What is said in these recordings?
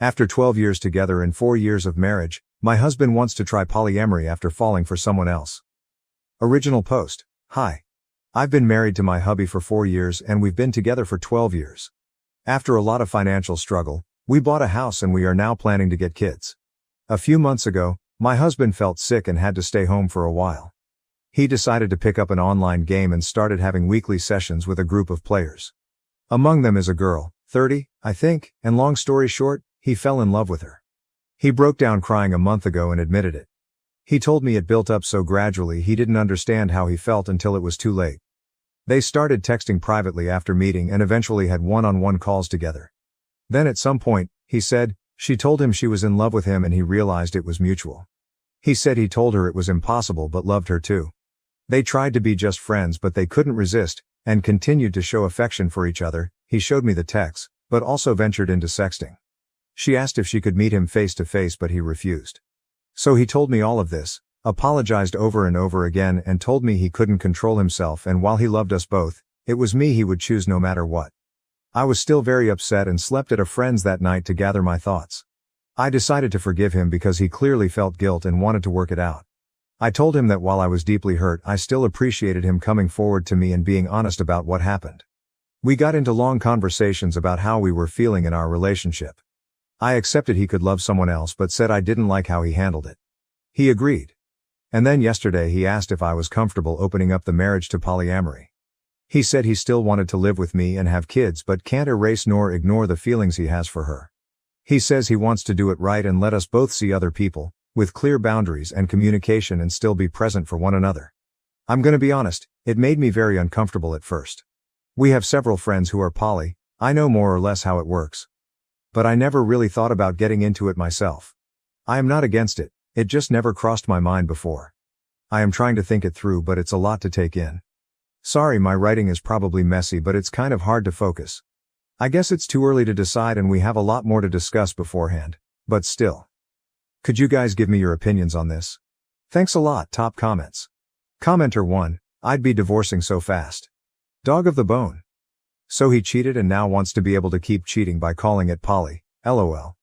After 12 years together and 4 years of marriage, my husband wants to try polyamory after falling for someone else. Original post. Hi. I've been married to my hubby for 4 years and we've been together for 12 years. After a lot of financial struggle, we bought a house and we are now planning to get kids. A few months ago, my husband felt sick and had to stay home for a while. He decided to pick up an online game and started having weekly sessions with a group of players. Among them is a girl, 30, I think, and long story short, he fell in love with her. He broke down crying a month ago and admitted it. He told me it built up so gradually he didn't understand how he felt until it was too late. They started texting privately after meeting and eventually had one-on-one calls together. Then at some point, he said, she told him she was in love with him and he realized it was mutual. He said he told her it was impossible but loved her too. They tried to be just friends but they couldn't resist, and continued to show affection for each other. He showed me the texts, but also ventured into sexting. She asked if she could meet him face to face but he refused. So he told me all of this, apologized over and over again and told me he couldn't control himself and while he loved us both, it was me he would choose no matter what. I was still very upset and slept at a friend's that night to gather my thoughts. I decided to forgive him because he clearly felt guilt and wanted to work it out. I told him that while I was deeply hurt, I still appreciated him coming forward to me and being honest about what happened. We got into long conversations about how we were feeling in our relationship. I accepted he could love someone else but said I didn't like how he handled it. He agreed. And then yesterday he asked if I was comfortable opening up the marriage to polyamory. He said he still wanted to live with me and have kids but can't erase nor ignore the feelings he has for her. He says he wants to do it right and let us both see other people, with clear boundaries and communication and still be present for one another. I'm gonna be honest, it made me very uncomfortable at first. We have several friends who are poly, I know more or less how it works. But I never really thought about getting into it myself. I am not against it, it just never crossed my mind before. I am trying to think it through but it's a lot to take in. Sorry my writing is probably messy but it's kind of hard to focus. I guess it's too early to decide and we have a lot more to discuss beforehand, but still. Could you guys give me your opinions on this? Thanks a lot. Top comments. Commenter 1, I'd be divorcing so fast. Dog of the bone. So he cheated and now wants to be able to keep cheating by calling it poly, lol.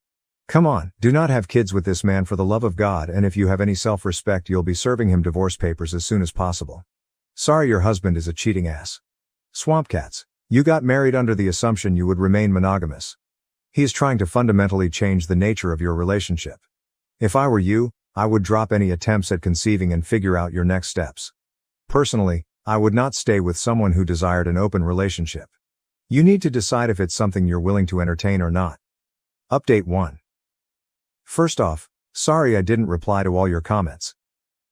Come on, do not have kids with this man for the love of God, and if you have any self-respect you'll be serving him divorce papers as soon as possible. Sorry your husband is a cheating ass. Swamp Cats, you got married under the assumption you would remain monogamous. He is trying to fundamentally change the nature of your relationship. If I were you, I would drop any attempts at conceiving and figure out your next steps. Personally, I would not stay with someone who desired an open relationship. You need to decide if it's something you're willing to entertain or not. Update 1. First off, sorry I didn't reply to all your comments.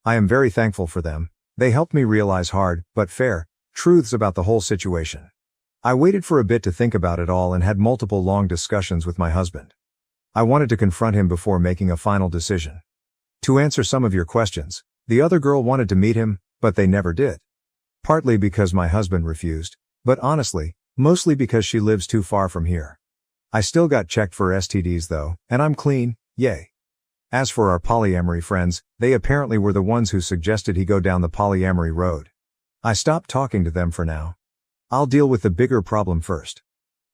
I am very thankful for them. They helped me realize hard, but fair, truths about the whole situation. I waited for a bit to think about it all and had multiple long discussions with my husband. I wanted to confront him before making a final decision. To answer some of your questions, the other girl wanted to meet him, but they never did. Partly because my husband refused, but honestly, mostly because she lives too far from here. I still got checked for STDs though, and I'm clean, yay. As for our polyamory friends, they apparently were the ones who suggested he go down the polyamory road. I stopped talking to them for now. I'll deal with the bigger problem first.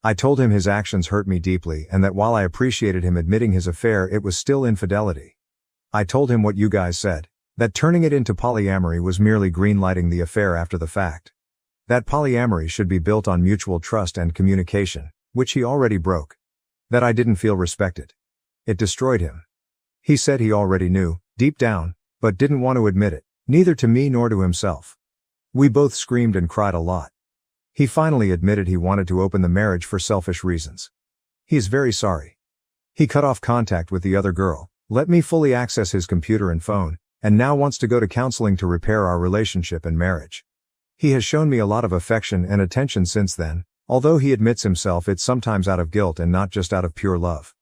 I told him his actions hurt me deeply and that while I appreciated him admitting his affair it was still infidelity. I told him what you guys said, that turning it into polyamory was merely greenlighting the affair after the fact. That polyamory should be built on mutual trust and communication, which he already broke. That I didn't feel respected. It destroyed him. He said he already knew, deep down, but didn't want to admit it, neither to me nor to himself. We both screamed and cried a lot. He finally admitted he wanted to open the marriage for selfish reasons. He is very sorry. He cut off contact with the other girl, let me fully access his computer and phone, and now wants to go to counseling to repair our relationship and marriage. He has shown me a lot of affection and attention since then, although he admits himself it's sometimes out of guilt and not just out of pure love.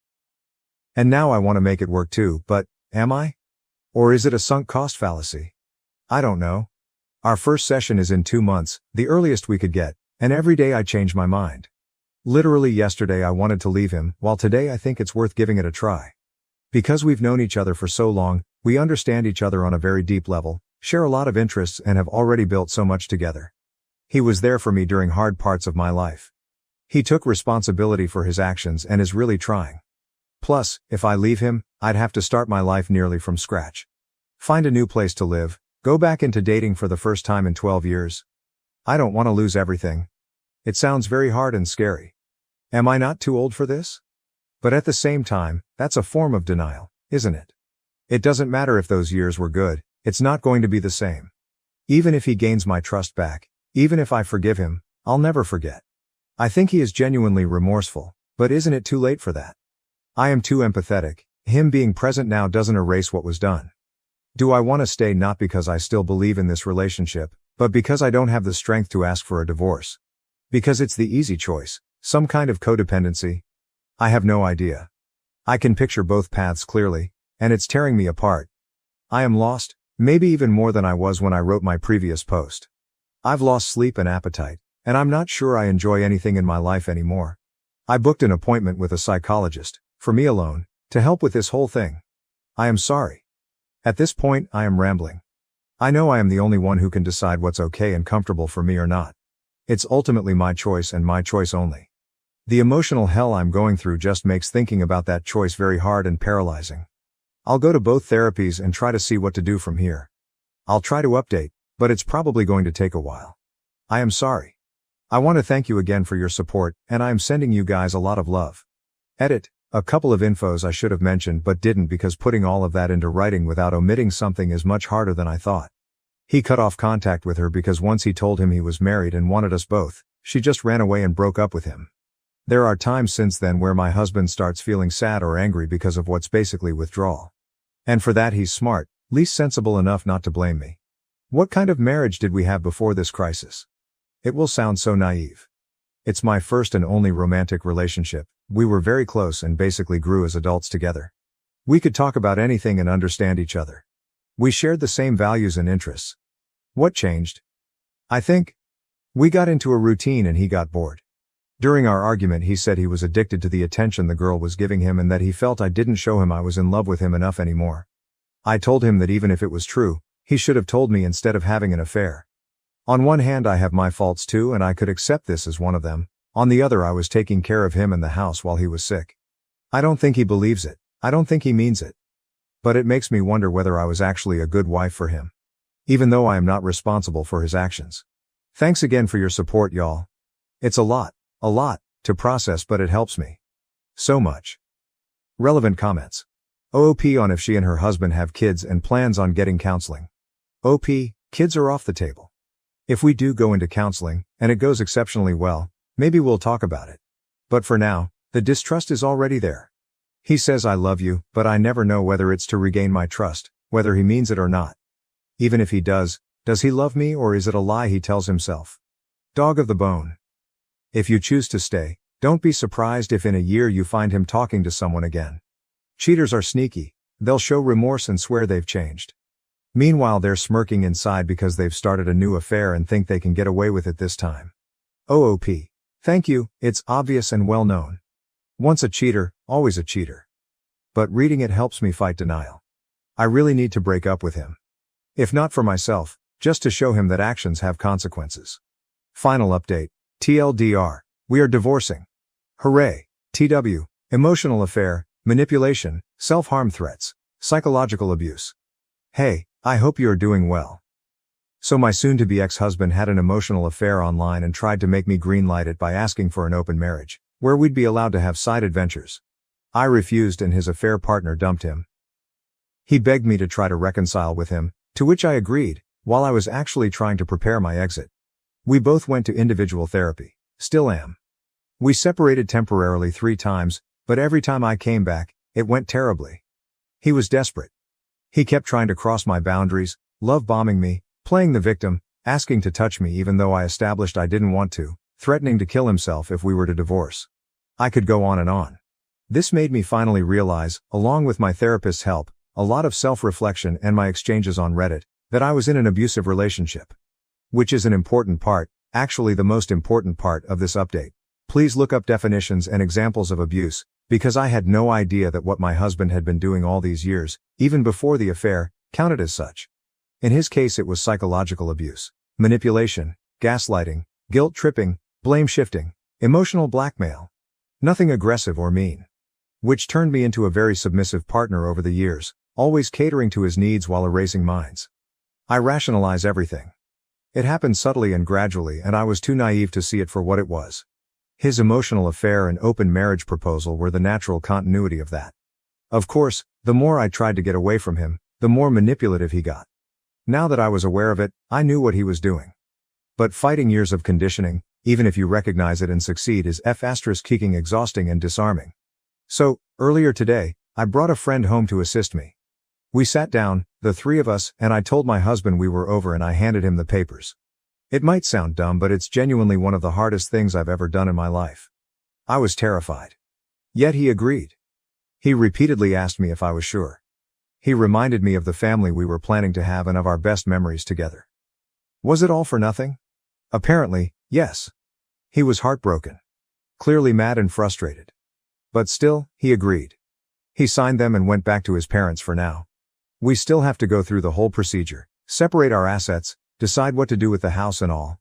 And now I want to make it work too, but, am I? Or is it a sunk cost fallacy? I don't know. Our first session is in 2 months, the earliest we could get, and every day I change my mind. Literally yesterday I wanted to leave him, while today I think it's worth giving it a try. Because we've known each other for so long, we understand each other on a very deep level, share a lot of interests and have already built so much together. He was there for me during hard parts of my life. He took responsibility for his actions and is really trying. Plus, if I leave him, I'd have to start my life nearly from scratch. Find a new place to live, go back into dating for the first time in 12 years. I don't want to lose everything. It sounds very hard and scary. Am I not too old for this? But at the same time, that's a form of denial, isn't it? It doesn't matter if those years were good, it's not going to be the same. Even if he gains my trust back, even if I forgive him, I'll never forget. I think he is genuinely remorseful, but isn't it too late for that? I am too empathetic. Him being present now doesn't erase what was done. Do I want to stay? Not because I still believe in this relationship, but because I don't have the strength to ask for a divorce. Because it's the easy choice, some kind of codependency. I have no idea. I can picture both paths clearly, and it's tearing me apart. I am lost, maybe even more than I was when I wrote my previous post. I've lost sleep and appetite, and I'm not sure I enjoy anything in my life anymore. I booked an appointment with a psychologist, for me alone, to help with this whole thing. I am sorry. At this point, I am rambling. I know I am the only one who can decide what's okay and comfortable for me or not. It's ultimately my choice and my choice only. The emotional hell I'm going through just makes thinking about that choice very hard and paralyzing. I'll go to both therapies and try to see what to do from here. I'll try to update, but it's probably going to take a while. I am sorry. I want to thank you again for your support, and I am sending you guys a lot of love. Edit. A couple of infos I should have mentioned but didn't because putting all of that into writing without omitting something is much harder than I thought. He cut off contact with her because once he told him he was married and wanted us both, she just ran away and broke up with him. There are times since then where my husband starts feeling sad or angry because of what's basically withdrawal. And for that he's smart, least sensible enough not to blame me. What kind of marriage did we have before this crisis? It will sound so naive. It's my first and only romantic relationship. We were very close and basically grew as adults together. We could talk about anything and understand each other. We shared the same values and interests. What changed? I think we got into a routine and he got bored. During our argument he said he was addicted to the attention the girl was giving him and that he felt I didn't show him I was in love with him enough anymore. I told him that even if it was true, he should have told me instead of having an affair. On one hand I have my faults too and I could accept this as one of them. On the other I was taking care of him and the house while he was sick. I don't think he believes it. I don't think he means it. But it makes me wonder whether I was actually a good wife for him. Even though I am not responsible for his actions. Thanks again for your support, y'all. It's a lot, to process, but it helps me. So much. Relevant comments. OP on if she and her husband have kids and plans on getting counseling. OP, kids are off the table. If we do go into counseling, and it goes exceptionally well, maybe we'll talk about it. But for now, the distrust is already there. He says I love you, but I never know whether it's to regain my trust, whether he means it or not. Even if he does he love me or is it a lie he tells himself? Dog of the bone. If you choose to stay, don't be surprised if in a year you find him talking to someone again. Cheaters are sneaky, they'll show remorse and swear they've changed. Meanwhile they're smirking inside because they've started a new affair and think they can get away with it this time. OOP. Thank you, it's obvious and well known. Once a cheater, always a cheater. But reading it helps me fight denial. I really need to break up with him. If not for myself, just to show him that actions have consequences. Final update. TLDR. We are divorcing. Hooray. TW. Emotional affair, manipulation, self-harm threats, psychological abuse. Hey, I hope you are doing well. So my soon-to-be ex-husband had an emotional affair online and tried to make me greenlight it by asking for an open marriage, where we'd be allowed to have side adventures. I refused and his affair partner dumped him. He begged me to try to reconcile with him, to which I agreed, while I was actually trying to prepare my exit. We both went to individual therapy, still am. We separated temporarily 3 times, but every time I came back, it went terribly. He was desperate. He kept trying to cross my boundaries, love bombing me, playing the victim, asking to touch me even though I established I didn't want to, threatening to kill himself if we were to divorce. I could go on and on. This made me finally realize, along with my therapist's help, a lot of self-reflection and my exchanges on Reddit, that I was in an abusive relationship. Which is an important part, actually the most important part of this update. Please look up definitions and examples of abuse, because I had no idea that what my husband had been doing all these years, even before the affair, counted as such. In his case it was psychological abuse, manipulation, gaslighting, guilt tripping, blame shifting, emotional blackmail. Nothing aggressive or mean. which turned me into a very submissive partner over the years, always catering to his needs while erasing mine. I rationalize everything. It happened subtly and gradually, and I was too naive to see it for what it was. His emotional affair and open marriage proposal were the natural continuity of that. Of course, the more I tried to get away from him, the more manipulative he got. Now that I was aware of it, I knew what he was doing. But fighting years of conditioning, even if you recognize it and succeed, is kicking exhausting and disarming. So, earlier today, I brought a friend home to assist me. We sat down, the three of us, and I told my husband we were over and I handed him the papers. It might sound dumb, but it's genuinely one of the hardest things I've ever done in my life. I was terrified. Yet he agreed. He repeatedly asked me if I was sure. He reminded me of the family we were planning to have and of our best memories together. Was it all for nothing? Apparently, yes. He was heartbroken. Clearly mad and frustrated. But still, he agreed. He signed them and went back to his parents for now. We still have to go through the whole procedure, separate our assets, decide what to do with the house and all.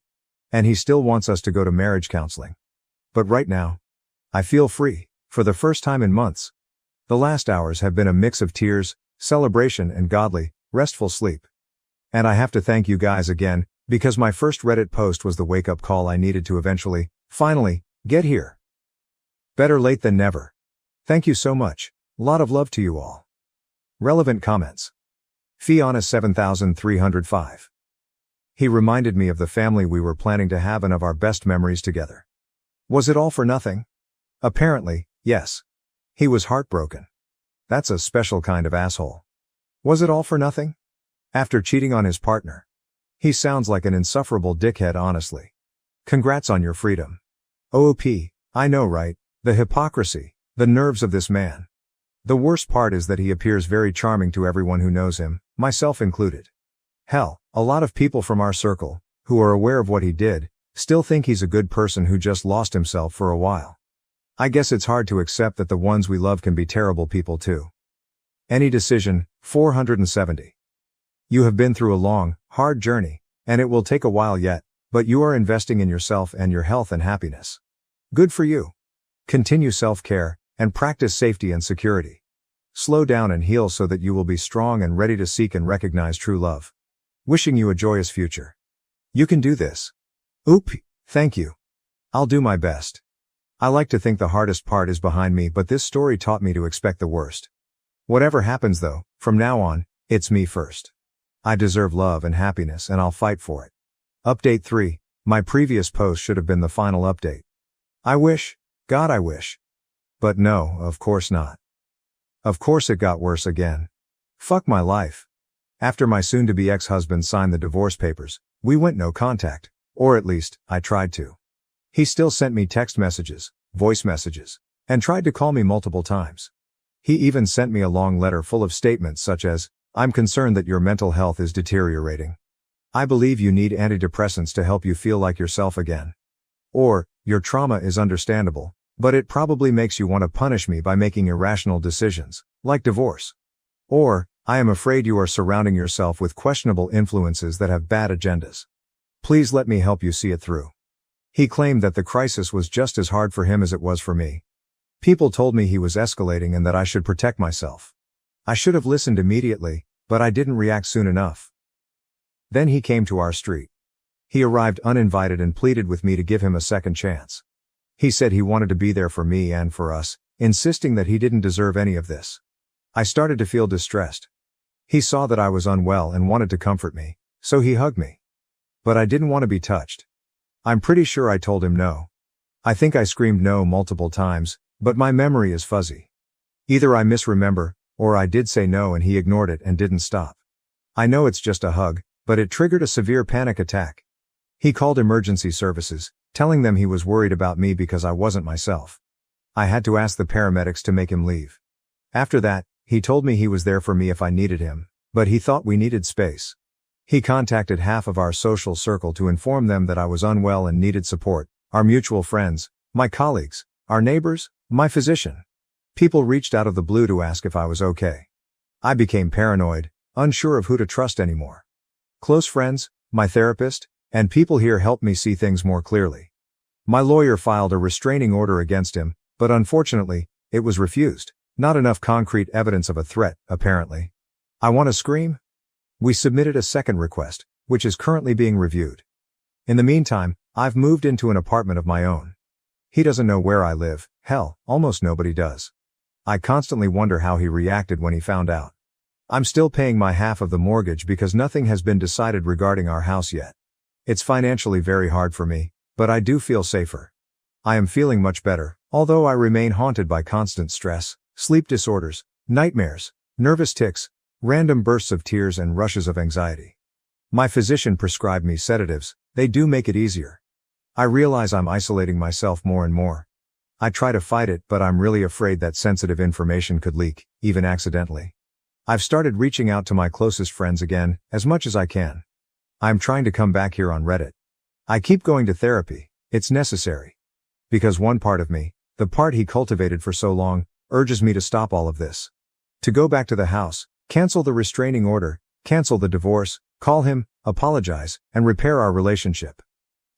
And he still wants us to go to marriage counseling. But right now, I feel free, for the first time in months. The last hours have been a mix of tears, celebration and godly, restful sleep. And I have to thank you guys again, because my first Reddit post was the wake-up call I needed to eventually, finally, get here. Better late than never. Thank you so much. Lot of love to you all. Relevant comments. Fiona 7305. He reminded me of the family we were planning to have and of our best memories together. Was it all for nothing? Apparently, yes. He was heartbroken. That's a special kind of asshole. Was it all for nothing? After cheating on his partner. He sounds like an insufferable dickhead, honestly. Congrats on your freedom. OOP, I know, right? The hypocrisy, the nerves of this man. The worst part is that he appears very charming to everyone who knows him, myself included. Hell, a lot of people from our circle, who are aware of what he did, still think he's a good person who just lost himself for a while. I guess it's hard to accept that the ones we love can be terrible people too. Any decision, 470. You have been through a long, hard journey, and it will take a while yet, but you are investing in yourself and your health and happiness. Good for you. Continue self-care, and practice safety and security. Slow down and heal so that you will be strong and ready to seek and recognize true love. Wishing you a joyous future. You can do this. Oop, thank you. I'll do my best. I like to think the hardest part is behind me, but this story taught me to expect the worst. Whatever happens though, from now on, it's me first. I deserve love and happiness and I'll fight for it. Update 3. My previous post should have been the final update. I wish, God I wish. But no, of course not. Of course it got worse again. Fuck my life. After my soon-to-be ex-husband signed the divorce papers, we went no contact, or at least, I tried to. He still sent me text messages, voice messages, and tried to call me multiple times. He even sent me a long letter full of statements such as, I'm concerned that your mental health is deteriorating. I believe you need antidepressants to help you feel like yourself again. Or, your trauma is understandable, but it probably makes you want to punish me by making irrational decisions, like divorce. Or, I am afraid you are surrounding yourself with questionable influences that have bad agendas. Please let me help you see it through. He claimed that the crisis was just as hard for him as it was for me. People told me he was escalating and that I should protect myself. I should have listened immediately, but I didn't react soon enough. Then he came to our street. He arrived uninvited and pleaded with me to give him a second chance. He said he wanted to be there for me and for us, insisting that he didn't deserve any of this. I started to feel distressed. He saw that I was unwell and wanted to comfort me, so he hugged me. But I didn't want to be touched. I'm pretty sure I told him no. I think I screamed no multiple times, but my memory is fuzzy. Either I misremember, or I did say no and he ignored it and didn't stop. I know it's just a hug, but it triggered a severe panic attack. He called emergency services, telling them he was worried about me because I wasn't myself. I had to ask the paramedics to make him leave. After that, he told me he was there for me if I needed him, but he thought we needed space. He contacted half of our social circle to inform them that I was unwell and needed support, our mutual friends, my colleagues, our neighbors, my physician. People reached out of the blue to ask if I was okay. I became paranoid, unsure of who to trust anymore. Close friends, my therapist, and people here helped me see things more clearly. My lawyer filed a restraining order against him, but unfortunately, It was refused. Not enough concrete evidence of a threat, apparently. I want to scream? We submitted a second request, which is currently being reviewed. In the meantime, I've moved into an apartment of my own. He doesn't know where I live. Hell, almost nobody does. I constantly wonder how he reacted when he found out. I'm still paying my half of the mortgage because nothing has been decided regarding our house yet. It's financially very hard for me, but I do feel safer. I am feeling much better, although I remain haunted by constant stress, sleep disorders, nightmares, nervous tics, random bursts of tears and rushes of anxiety. My physician prescribed me sedatives. They do make it easier. I realize I'm isolating myself more and more. I try to fight it, but I'm really afraid that sensitive information could leak, even accidentally. I've started reaching out to my closest friends again, as much as I can. I'm trying to come back here on Reddit. I keep going to therapy. It's necessary. Because one part of me, the part he cultivated for so long, urges me to stop all of this. To go back to the house, cancel the restraining order, cancel the divorce, call him, apologize, and repair our relationship.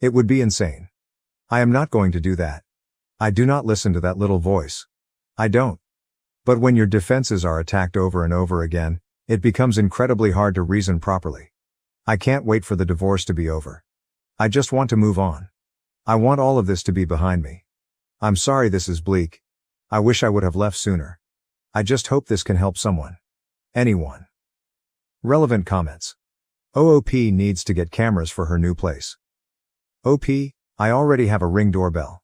It would be insane. I am not going to do that. I do not listen to that little voice. I don't. But when your defenses are attacked over and over again, it becomes incredibly hard to reason properly. I can't wait for the divorce to be over. I just want to move on. I want all of this to be behind me. I'm sorry this is bleak. I wish I would have left sooner. I just hope this can help someone. Anyone. Relevant comments. OOP needs to get cameras for her new place. OP, I already have a Ring doorbell.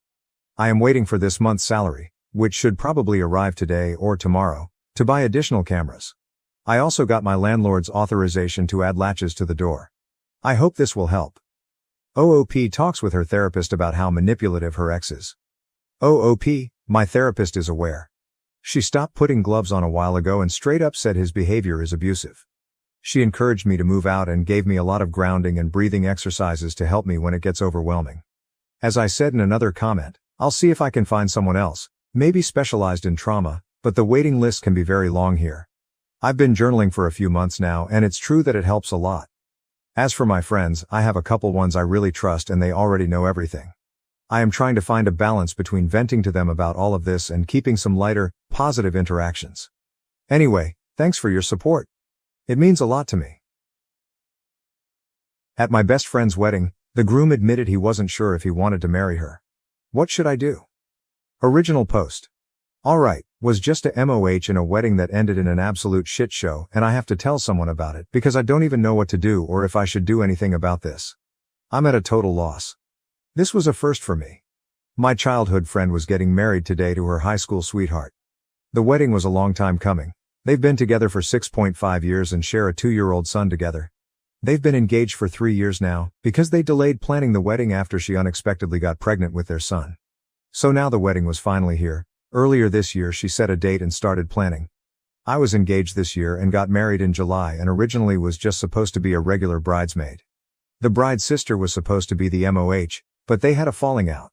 I am waiting for this month's salary, which should probably arrive today or tomorrow, to buy additional cameras. I also got my landlord's authorization to add latches to the door. I hope this will help. OOP talks with her therapist about how manipulative her ex is. OOP, my therapist is aware. She stopped putting gloves on a while ago and straight up said his behavior is abusive. She encouraged me to move out and gave me a lot of grounding and breathing exercises to help me when it gets overwhelming. As I said in another comment, I'll see if I can find someone else, maybe specialized in trauma, but the waiting list can be very long here. I've been journaling for a few months now and it's true that it helps a lot. As for my friends, I have a couple ones I really trust and they already know everything. I am trying to find a balance between venting to them about all of this and keeping some lighter, positive interactions. Anyway, thanks for your support. It means a lot to me. At my best friend's wedding, the groom admitted he wasn't sure if he wanted to marry her. What should I do? Original post. Alright, was just a MOH in a wedding that ended in an absolute shit show and I have to tell someone about it because I don't even know what to do or if I should do anything about this. I'm at a total loss. This was a first for me. My childhood friend was getting married today to her high school sweetheart. The wedding was a long time coming. They've been together for 6.5 years and share a 2-year-old son together. They've been engaged for 3 years now because they delayed planning the wedding after she unexpectedly got pregnant with their son. So now the wedding was finally here. Earlier this year she set a date and started planning. I was engaged this year and got married in July and originally was just supposed to be a regular bridesmaid. The bride's sister was supposed to be the MOH, but they had a falling out.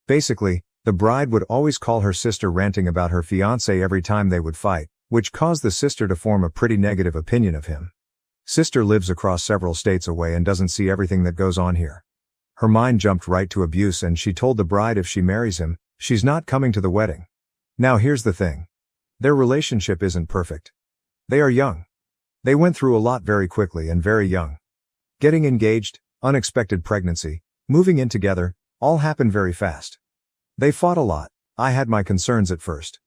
Basically, the bride would always call her sister ranting about her fiancé every time they would fight, which caused the sister to form a pretty negative opinion of him. Sister lives across several states away and doesn't see everything that goes on here. Her mind jumped right to abuse and she told the bride if she marries him, she's not coming to the wedding. Now here's the thing. Their relationship isn't perfect. They are young. They went through a lot very quickly and very young. Getting engaged, unexpected pregnancy, moving in together, all happened very fast. They fought a lot. I had my concerns at first.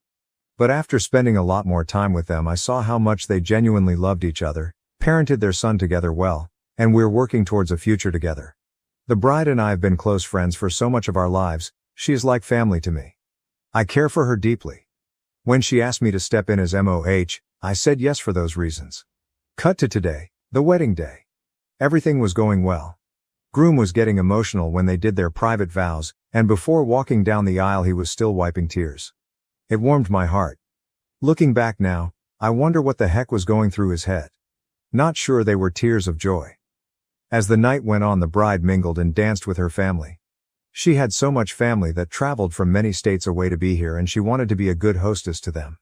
But after spending a lot more time with them I saw how much they genuinely loved each other, parented their son together well, and we're working towards a future together. The bride and I have been close friends for so much of our lives, she is like family to me. I care for her deeply. When she asked me to step in as MOH, I said yes for those reasons. Cut to today, the wedding day. Everything was going well. Groom was getting emotional when they did their private vows, and before walking down the aisle he was still wiping tears. It warmed my heart. Looking back now, I wonder what the heck was going through his head. Not sure they were tears of joy. As the night went on the bride mingled and danced with her family. She had so much family that traveled from many states away to be here and she wanted to be a good hostess to them.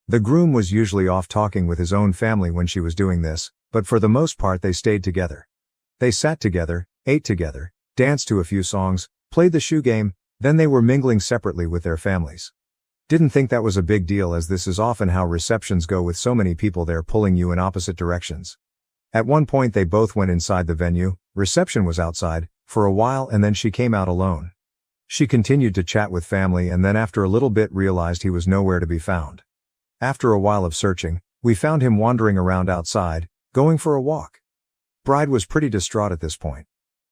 The groom was usually off talking with his own family when she was doing this, but for the most part they stayed together. They sat together, ate together, danced to a few songs, played the shoe game, then they were mingling separately with their families. Didn't think that was a big deal, as this is often how receptions go, with so many people there pulling you in opposite directions. At one point they both went inside the venue, reception was outside, for a while, and then she came out alone. She continued to chat with family, and then after a little bit realized he was nowhere to be found. After a while of searching, we found him wandering around outside, going for a walk. Bride was pretty distraught at this point.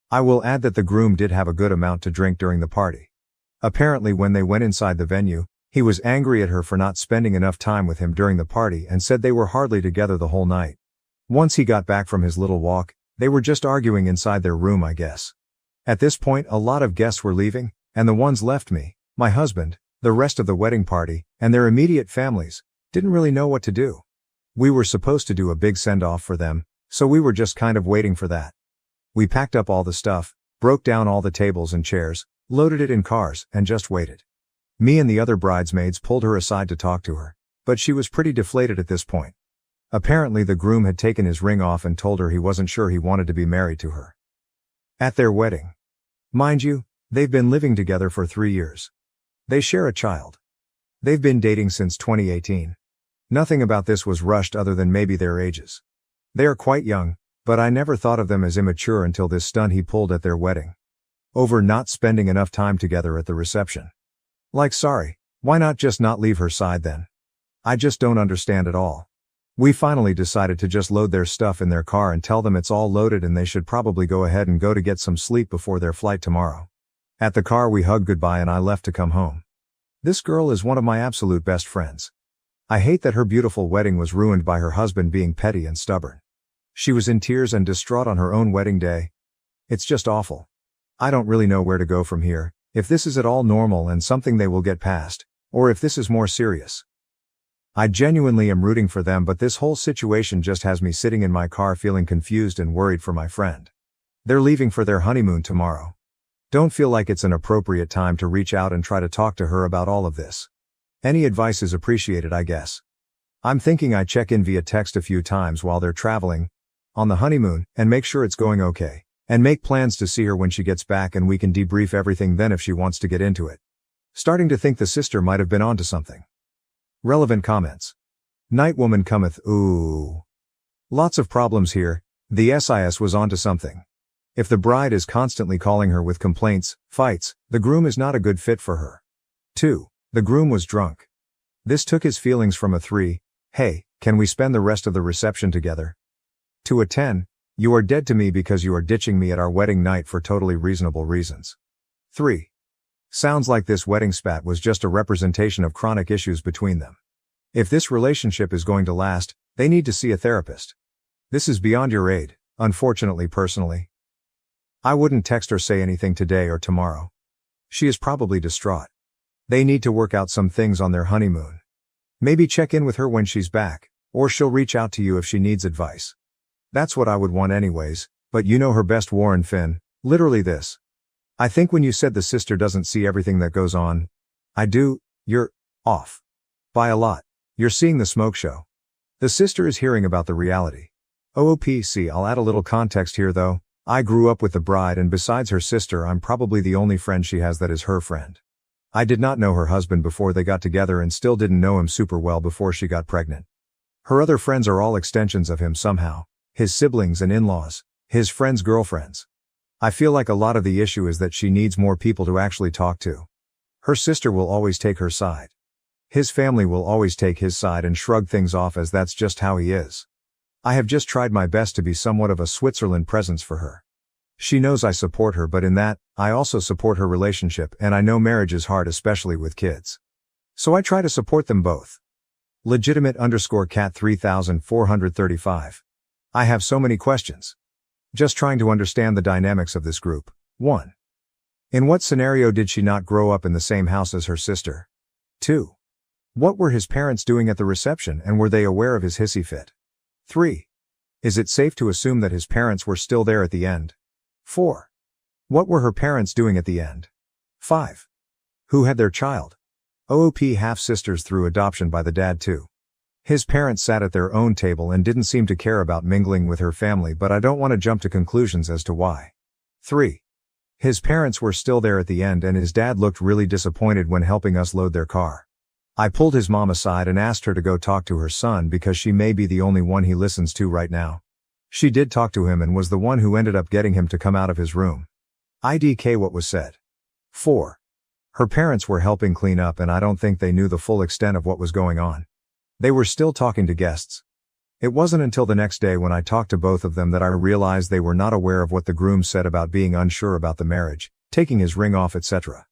I will add that the groom did have a good amount to drink during the party. Apparently when they went inside the venue, he was angry at her for not spending enough time with him during the party and said they were hardly together the whole night. Once he got back from his little walk, they were just arguing inside their room, I guess. At this point a lot of guests were leaving, and the ones left, me, my husband, the rest of the wedding party, and their immediate families, didn't really know what to do. We were supposed to do a big send-off for them, so we were just kind of waiting for that. We packed up all the stuff, broke down all the tables and chairs, loaded it in cars, and just waited. Me and the other bridesmaids pulled her aside to talk to her, but she was pretty deflated at this point. Apparently the groom had taken his ring off and told her he wasn't sure he wanted to be married to her. At their wedding. Mind you, they've been living together for 3 years. They share a child. They've been dating since 2018. Nothing about this was rushed other than maybe their ages. They are quite young, but I never thought of them as immature until this stunt he pulled at their wedding. Over not spending enough time together at the reception. Like, sorry, why not just not leave her side then? I just don't understand at all. We finally decided to just load their stuff in their car and tell them it's all loaded and they should probably go ahead and go to get some sleep before their flight tomorrow. At the car we hugged goodbye and I left to come home. This girl is one of my absolute best friends. I hate that her beautiful wedding was ruined by her husband being petty and stubborn. She was in tears and distraught on her own wedding day. It's just awful. I don't really know where to go from here, if this is at all normal and something they will get past, or if this is more serious. I genuinely am rooting for them, but this whole situation just has me sitting in my car feeling confused and worried for my friend. They're leaving for their honeymoon tomorrow. Don't feel like it's an appropriate time to reach out and try to talk to her about all of this. Any advice is appreciated, I guess. I'm thinking I check in via text a few times while they're traveling on the honeymoon, and make sure it's going okay, and make plans to see her when she gets back and we can debrief everything then if she wants to get into it. Starting to think the sister might have been onto something. Relevant comments. Night woman cometh, ooh. Lots of problems here, the SIS was onto something. If the bride is constantly calling her with complaints, fights, the groom is not a good fit for her. 2. The groom was drunk. This took his feelings from a 3, hey, can we spend the rest of the reception together? To a 10, you are dead to me because you are ditching me at our wedding night for totally reasonable reasons. 3. Sounds like this wedding spat was just a representation of chronic issues between them. If this relationship is going to last, they need to see a therapist. This is beyond your aid, unfortunately. Personally, I wouldn't text or say anything today or tomorrow. She is probably distraught. They need to work out some things on their honeymoon. Maybe check in with her when she's back, or she'll reach out to you if she needs advice. That's what I would want anyways, but you know her best, Warren Finn, literally this. I think when you said the sister doesn't see everything that goes on, I do, you're off. By a lot. You're seeing the smoke show. The sister is hearing about the reality. OOPC. I'll add a little context here though. I grew up with the bride, and besides her sister I'm probably the only friend she has that is her friend. I did not know her husband before they got together and still didn't know him super well before she got pregnant. Her other friends are all extensions of him somehow. His siblings and in-laws, his friends' girlfriends. I feel like a lot of the issue is that she needs more people to actually talk to. Her sister will always take her side. His family will always take his side and shrug things off as that's just how he is. I have just tried my best to be somewhat of a Switzerland presence for her. She knows I support her, but in that, I also support her relationship, and I know marriage is hard, especially with kids. So I try to support them both. Legitimate_cat 3435. I have so many questions. Just trying to understand the dynamics of this group. 1. In what scenario did she not grow up in the same house as her sister? 2. What were his parents doing at the reception, and were they aware of his hissy fit? 3. Is it safe to assume that his parents were still there at the end? 4. What were her parents doing at the end? 5. Who had their child? OOP half-sisters through adoption by the dad too. His parents sat at their own table and didn't seem to care about mingling with her family, but I don't want to jump to conclusions as to why. 3. His parents were still there at the end and his dad looked really disappointed when helping us load their car. I pulled his mom aside and asked her to go talk to her son because she may be the only one he listens to right now. She did talk to him and was the one who ended up getting him to come out of his room. IDK what was said. 4. Her parents were helping clean up and I don't think they knew the full extent of what was going on. They were still talking to guests. It wasn't until the next day when I talked to both of them that I realized they were not aware of what the groom said about being unsure about the marriage, taking his ring off, etc.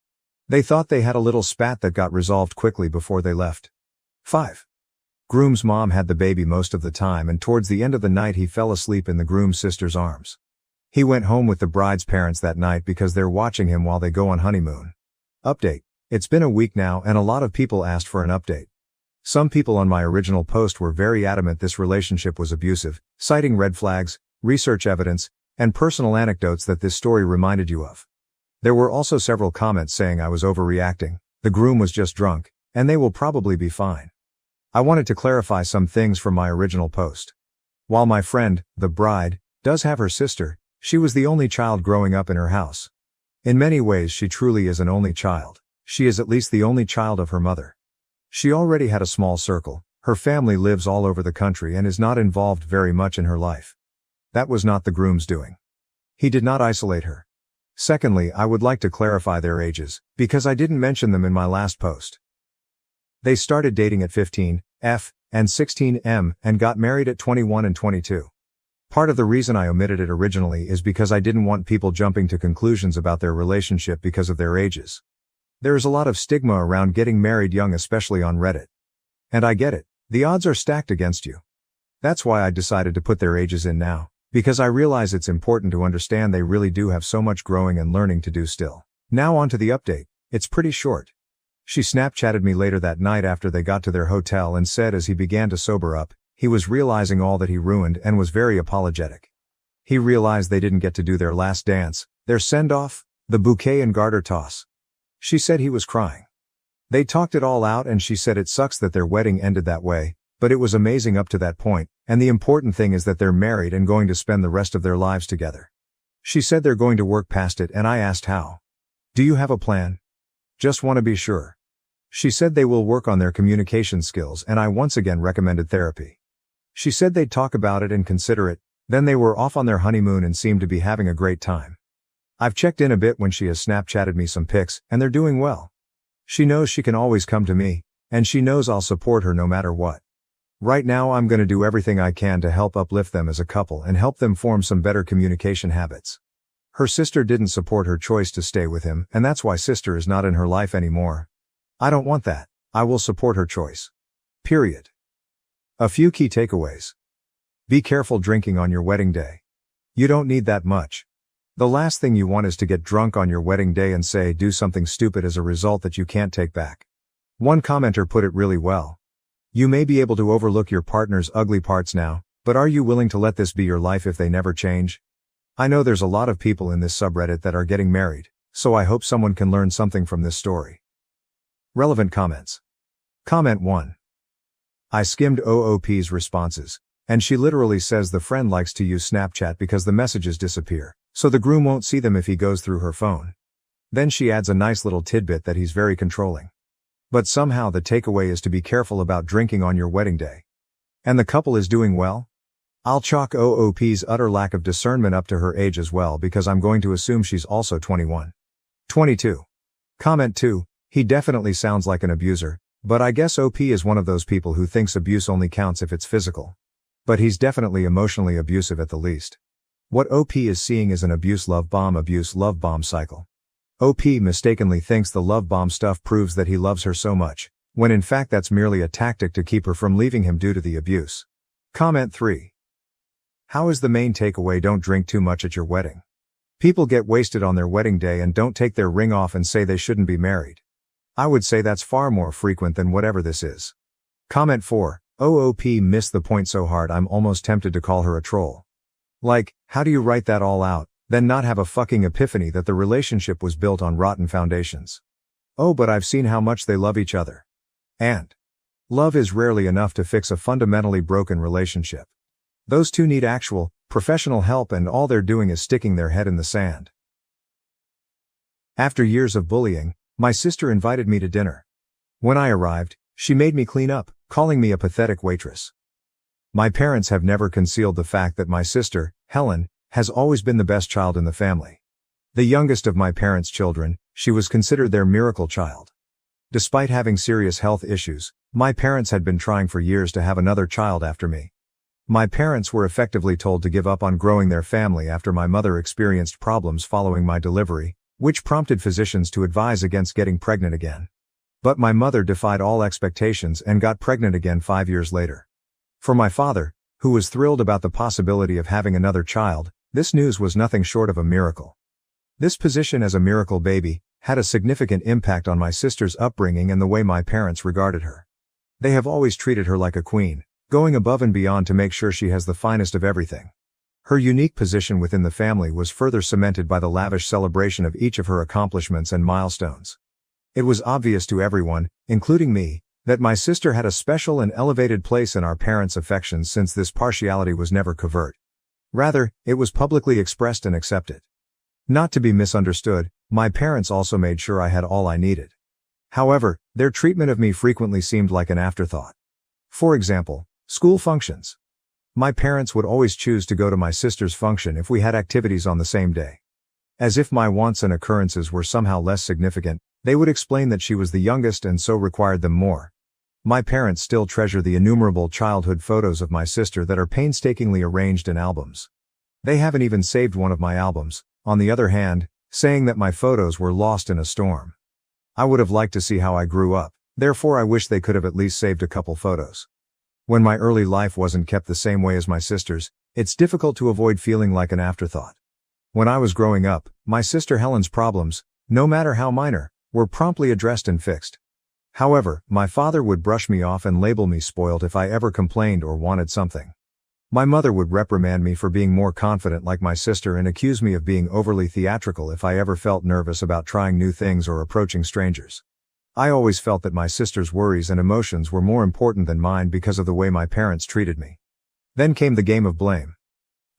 They thought they had a little spat that got resolved quickly before they left. 5. Groom's mom had the baby most of the time and towards the end of the night he fell asleep in the groom's sister's arms. He went home with the bride's parents that night because they're watching him while they go on honeymoon. Update. It's been a week now and a lot of people asked for an update. Some people on my original post were very adamant this relationship was abusive, citing red flags, research evidence, and personal anecdotes that this story reminded you of. There were also several comments saying I was overreacting, the groom was just drunk, and they will probably be fine. I wanted to clarify some things from my original post. While my friend, the bride, does have her sister, she was the only child growing up in her house. In many ways she truly is an only child. She is at least the only child of her mother. She already had a small circle, her family lives all over the country and is not involved very much in her life. That was not the groom's doing. He did not isolate her. Secondly, I would like to clarify their ages, because I didn't mention them in my last post. They started dating at 15, and 16 and got married at 21 and 22. Part of the reason I omitted it originally is because I didn't want people jumping to conclusions about their relationship because of their ages. There is a lot of stigma around getting married young, especially on Reddit. And I get it, the odds are stacked against you. That's why I decided to put their ages in now, because I realize it's important to understand they really do have so much growing and learning to do still. Now on to the update, it's pretty short. She Snapchatted me later that night after they got to their hotel and said as he began to sober up, he was realizing all that he ruined and was very apologetic. He realized they didn't get to do their last dance, their send-off, the bouquet and garter toss. She said he was crying. They talked it all out and she said it sucks that their wedding ended that way, but it was amazing up to that point, and the important thing is that they're married and going to spend the rest of their lives together. She said they're going to work past it and I asked how. Do you have a plan? Just want to be sure. She said they will work on their communication skills and I once again recommended therapy. She said they'd talk about it and consider it, then they were off on their honeymoon and seemed to be having a great time. I've checked in a bit when she has Snapchatted me some pics, and they're doing well. She knows she can always come to me, and she knows I'll support her no matter what. Right now I'm gonna do everything I can to help uplift them as a couple and help them form some better communication habits. Her sister didn't support her choice to stay with him, and that's why sister is not in her life anymore. I don't want that. I will support her choice. Period. A few key takeaways. Be careful drinking on your wedding day. You don't need that much. The last thing you want is to get drunk on your wedding day and do something stupid as a result that you can't take back. One commenter put it really well. You may be able to overlook your partner's ugly parts now, but are you willing to let this be your life if they never change? I know there's a lot of people in this subreddit that are getting married, so I hope someone can learn something from this story. Relevant comments. Comment 1. I skimmed OOP's responses, and she literally says the friend likes to use Snapchat because the messages disappear, so the groom won't see them if he goes through her phone. Then she adds a nice little tidbit that he's very controlling. But somehow the takeaway is to be careful about drinking on your wedding day. And the couple is doing well? I'll chalk OOP's utter lack of discernment up to her age as well because I'm going to assume she's also 21. 22. Comment 2, he definitely sounds like an abuser, but I guess OP is one of those people who thinks abuse only counts if it's physical. But he's definitely emotionally abusive at the least. What OP is seeing is an abuse-love bomb cycle. OP mistakenly thinks the love bomb stuff proves that he loves her so much, when in fact that's merely a tactic to keep her from leaving him due to the abuse. Comment 3. How is the main takeaway? Don't drink too much at your wedding. People get wasted on their wedding day and don't take their ring off and say they shouldn't be married. I would say that's far more frequent than whatever this is. Comment 4. OOP missed the point so hard I'm almost tempted to call her a troll. Like, how do you write that all out, then not have a fucking epiphany that the relationship was built on rotten foundations? Oh, but I've seen how much they love each other. And love is rarely enough to fix a fundamentally broken relationship. Those two need actual, professional help and all they're doing is sticking their head in the sand. After years of bullying, my sister invited me to dinner. When I arrived, She made me clean up, calling me a pathetic waitress. My parents have never concealed the fact that my sister, Helen, has always been the best child in the family. The youngest of my parents' children, she was considered their miracle child. Despite having serious health issues, my parents had been trying for years to have another child after me. My parents were effectively told to give up on growing their family after my mother experienced problems following my delivery, which prompted physicians to advise against getting pregnant again. But my mother defied all expectations and got pregnant again 5 years later. For my father, who was thrilled about the possibility of having another child, this news was nothing short of a miracle. This position as a miracle baby had a significant impact on my sister's upbringing and the way my parents regarded her. They have always treated her like a queen, going above and beyond to make sure she has the finest of everything. Her unique position within the family was further cemented by the lavish celebration of each of her accomplishments and milestones. It was obvious to everyone, including me, that my sister had a special and elevated place in our parents' affections, since this partiality was never covert. Rather, it was publicly expressed and accepted. Not to be misunderstood, my parents also made sure I had all I needed. However, their treatment of me frequently seemed like an afterthought. For example, school functions. My parents would always choose to go to my sister's function if we had activities on the same day. As if my wants and occurrences were somehow less significant, they would explain that she was the youngest and so required them more. My parents still treasure the innumerable childhood photos of my sister that are painstakingly arranged in albums. They haven't even saved one of my albums, on the other hand, saying that my photos were lost in a storm. I would have liked to see how I grew up, therefore I wish they could have at least saved a couple photos. When my early life wasn't kept the same way as my sister's, it's difficult to avoid feeling like an afterthought. When I was growing up, my sister Helen's problems, no matter how minor, were promptly addressed and fixed. However, my father would brush me off and label me spoiled if I ever complained or wanted something. My mother would reprimand me for being more confident like my sister and accuse me of being overly theatrical if I ever felt nervous about trying new things or approaching strangers. I always felt that my sister's worries and emotions were more important than mine because of the way my parents treated me. Then came the game of blame.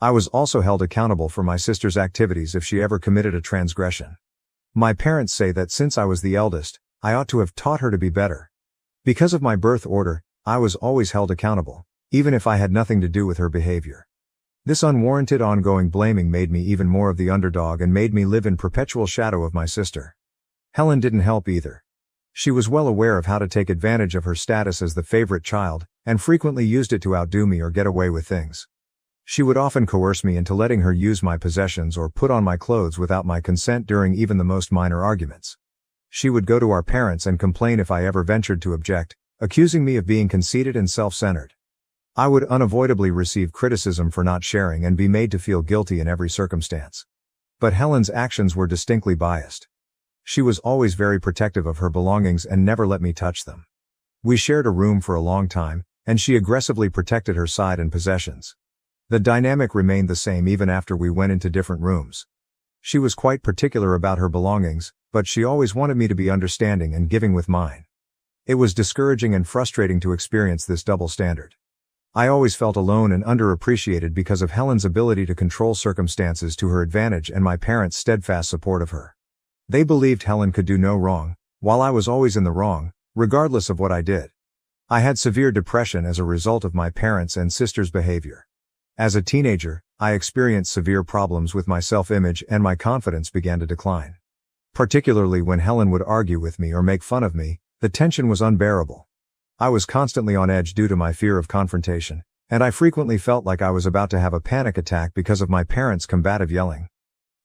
I was also held accountable for my sister's activities if she ever committed a transgression. My parents say that since I was the eldest, I ought to have taught her to be better. Because of my birth order, I was always held accountable, even if I had nothing to do with her behavior. This unwarranted ongoing blaming made me even more of the underdog and made me live in perpetual shadow of my sister. Helen didn't help either. She was well aware of how to take advantage of her status as the favorite child, and frequently used it to outdo me or get away with things. She would often coerce me into letting her use my possessions or put on my clothes without my consent during even the most minor arguments. She would go to our parents and complain if I ever ventured to object, accusing me of being conceited and self-centered. I would unavoidably receive criticism for not sharing and be made to feel guilty in every circumstance. But Helen's actions were distinctly biased. She was always very protective of her belongings and never let me touch them. We shared a room for a long time, and she aggressively protected her side and possessions. The dynamic remained the same even after we went into different rooms. She was quite particular about her belongings, but she always wanted me to be understanding and giving with mine. It was discouraging and frustrating to experience this double standard. I always felt alone and underappreciated because of Helen's ability to control circumstances to her advantage and my parents' steadfast support of her. They believed Helen could do no wrong, while I was always in the wrong, regardless of what I did. I had severe depression as a result of my parents' and sister's behavior. As a teenager, I experienced severe problems with my self-image and my confidence began to decline. Particularly when Helen would argue with me or make fun of me, the tension was unbearable. I was constantly on edge due to my fear of confrontation, and I frequently felt like I was about to have a panic attack because of my parents' combative yelling.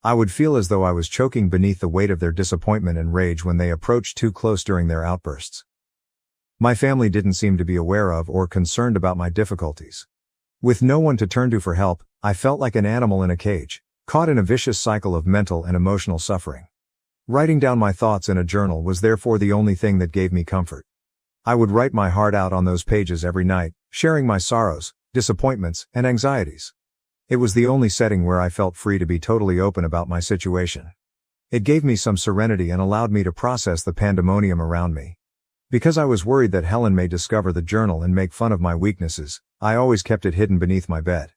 I would feel as though I was choking beneath the weight of their disappointment and rage when they approached too close during their outbursts. My family didn't seem to be aware of or concerned about my difficulties. With no one to turn to for help, I felt like an animal in a cage, caught in a vicious cycle of mental and emotional suffering. Writing down my thoughts in a journal was therefore the only thing that gave me comfort. I would write my heart out on those pages every night, sharing my sorrows, disappointments, and anxieties. It was the only setting where I felt free to be totally open about my situation. It gave me some serenity and allowed me to process the pandemonium around me. Because I was worried that Helen may discover the journal and make fun of my weaknesses, I always kept it hidden beneath my bed.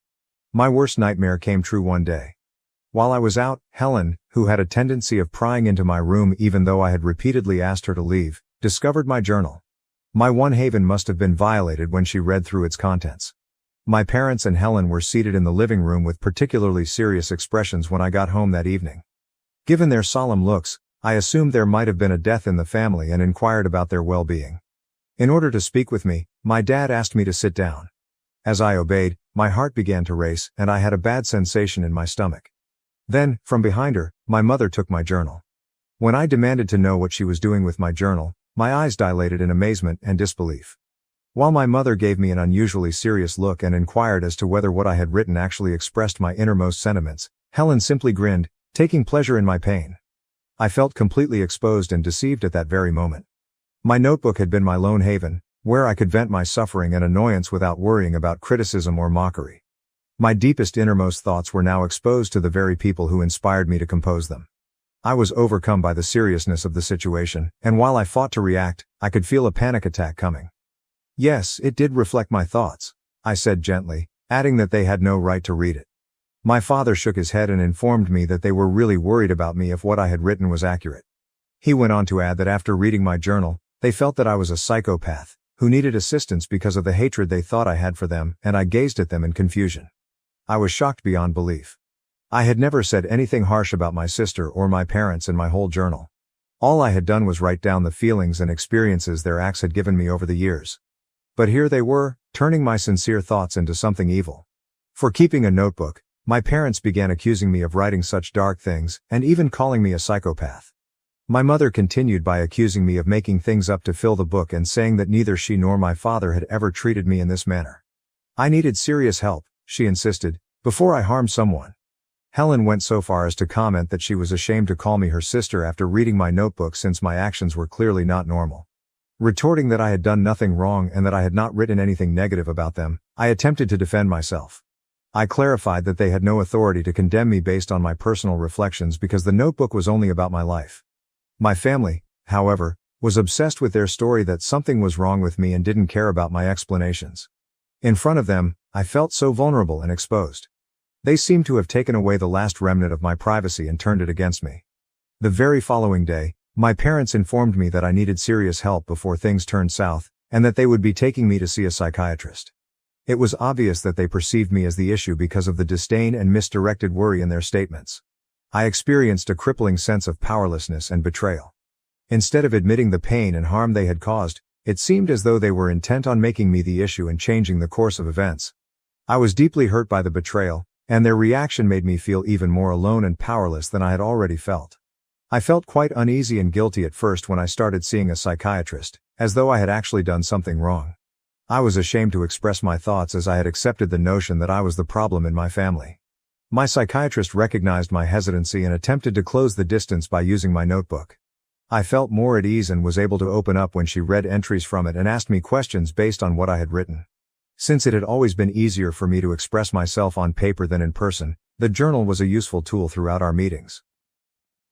My worst nightmare came true one day. While I was out, Helen, who had a tendency of prying into my room even though I had repeatedly asked her to leave, discovered my journal. My one haven must have been violated when she read through its contents. My parents and Helen were seated in the living room with particularly serious expressions when I got home that evening. Given their solemn looks, I assumed there might have been a death in the family and inquired about their well-being. In order to speak with me, my dad asked me to sit down. As I obeyed, my heart began to race and I had a bad sensation in my stomach. Then, from behind her, my mother took my journal. When I demanded to know what she was doing with my journal, my eyes dilated in amazement and disbelief. While my mother gave me an unusually serious look and inquired as to whether what I had written actually expressed my innermost sentiments, Helen simply grinned, taking pleasure in my pain. I felt completely exposed and deceived at that very moment. My notebook had been my lone haven, where I could vent my suffering and annoyance without worrying about criticism or mockery. My deepest innermost thoughts were now exposed to the very people who inspired me to compose them. I was overcome by the seriousness of the situation, and while I fought to react, I could feel a panic attack coming. Yes, it did reflect my thoughts, I said gently, adding that they had no right to read it. My father shook his head and informed me that they were really worried about me if what I had written was accurate. He went on to add that after reading my journal, they felt that I was a psychopath, who needed assistance because of the hatred they thought I had for them, and I gazed at them in confusion. I was shocked beyond belief. I had never said anything harsh about my sister or my parents in my whole journal. All I had done was write down the feelings and experiences their acts had given me over the years. But here they were, turning my sincere thoughts into something evil. For keeping a notebook, my parents began accusing me of writing such dark things, and even calling me a psychopath. My mother continued by accusing me of making things up to fill the book and saying that neither she nor my father had ever treated me in this manner. I needed serious help, she insisted, before I harmed someone. Helen went so far as to comment that she was ashamed to call me her sister after reading my notebook since my actions were clearly not normal. Retorting that I had done nothing wrong and that I had not written anything negative about them, I attempted to defend myself. I clarified that they had no authority to condemn me based on my personal reflections because the notebook was only about my life. My family, however, was obsessed with their story that something was wrong with me and didn't care about my explanations. In front of them, I felt so vulnerable and exposed. They seemed to have taken away the last remnant of my privacy and turned it against me. The very following day, my parents informed me that I needed serious help before things turned south, and that they would be taking me to see a psychiatrist. It was obvious that they perceived me as the issue because of the disdain and misdirected worry in their statements. I experienced a crippling sense of powerlessness and betrayal. Instead of admitting the pain and harm they had caused, it seemed as though they were intent on making me the issue and changing the course of events. I was deeply hurt by the betrayal, and their reaction made me feel even more alone and powerless than I had already felt. I felt quite uneasy and guilty at first when I started seeing a psychiatrist, as though I had actually done something wrong. I was ashamed to express my thoughts as I had accepted the notion that I was the problem in my family. My psychiatrist recognized my hesitancy and attempted to close the distance by using my notebook. I felt more at ease and was able to open up when she read entries from it and asked me questions based on what I had written. Since it had always been easier for me to express myself on paper than in person, the journal was a useful tool throughout our meetings.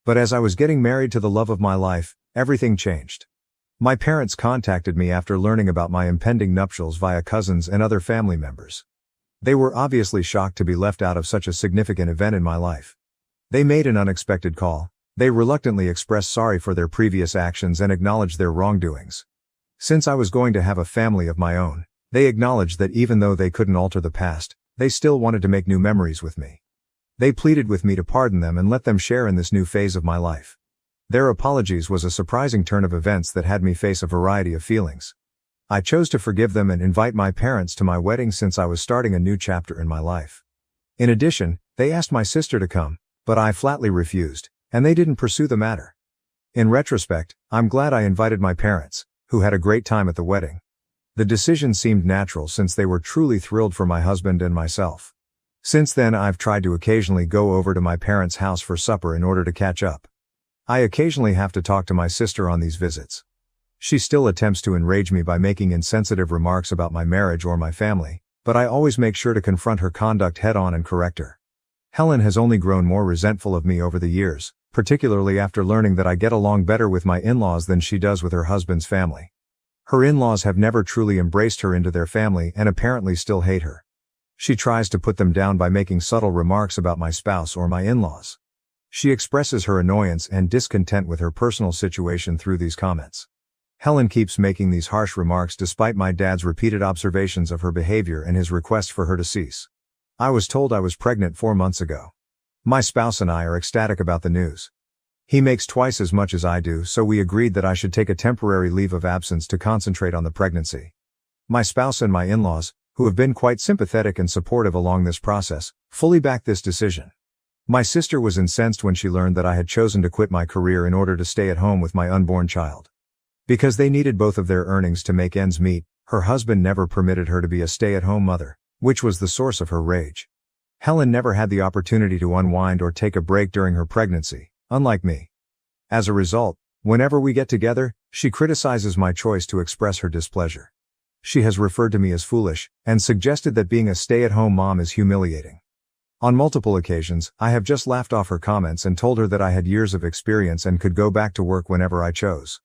But as I was getting married to the love of my life, everything changed. My parents contacted me after learning about my impending nuptials via cousins and other family members. They were obviously shocked to be left out of such a significant event in my life. They made an unexpected call. They reluctantly expressed sorry for their previous actions and acknowledged their wrongdoings. Since I was going to have a family of my own, they acknowledged that even though they couldn't alter the past, they still wanted to make new memories with me. They pleaded with me to pardon them and let them share in this new phase of my life. Their apologies was a surprising turn of events that had me face a variety of feelings. I chose to forgive them and invite my parents to my wedding since I was starting a new chapter in my life. In addition, they asked my sister to come, but I flatly refused, and they didn't pursue the matter. In retrospect, I'm glad I invited my parents, who had a great time at the wedding. The decision seemed natural since they were truly thrilled for my husband and myself. Since then I've tried to occasionally go over to my parents' house for supper in order to catch up. I occasionally have to talk to my sister on these visits. She still attempts to enrage me by making insensitive remarks about my marriage or my family, but I always make sure to confront her conduct head-on and correct her. Helen has only grown more resentful of me over the years, particularly after learning that I get along better with my in-laws than she does with her husband's family. Her in-laws have never truly embraced her into their family and apparently still hate her. She tries to put them down by making subtle remarks about my spouse or my in-laws. She expresses her annoyance and discontent with her personal situation through these comments. Helen keeps making these harsh remarks despite my dad's repeated observations of her behavior and his request for her to cease. I was told I was pregnant 4 months ago. My spouse and I are ecstatic about the news. He makes twice as much as I do, so we agreed that I should take a temporary leave of absence to concentrate on the pregnancy. My spouse and my in-laws, who have been quite sympathetic and supportive along this process, fully back this decision. My sister was incensed when she learned that I had chosen to quit my career in order to stay at home with my unborn child. Because they needed both of their earnings to make ends meet, her husband never permitted her to be a stay-at-home mother, which was the source of her rage. Helen never had the opportunity to unwind or take a break during her pregnancy, unlike me. As a result, whenever we get together, she criticizes my choice to express her displeasure. She has referred to me as foolish, and suggested that being a stay-at-home mom is humiliating. On multiple occasions, I have just laughed off her comments and told her that I had years of experience and could go back to work whenever I chose.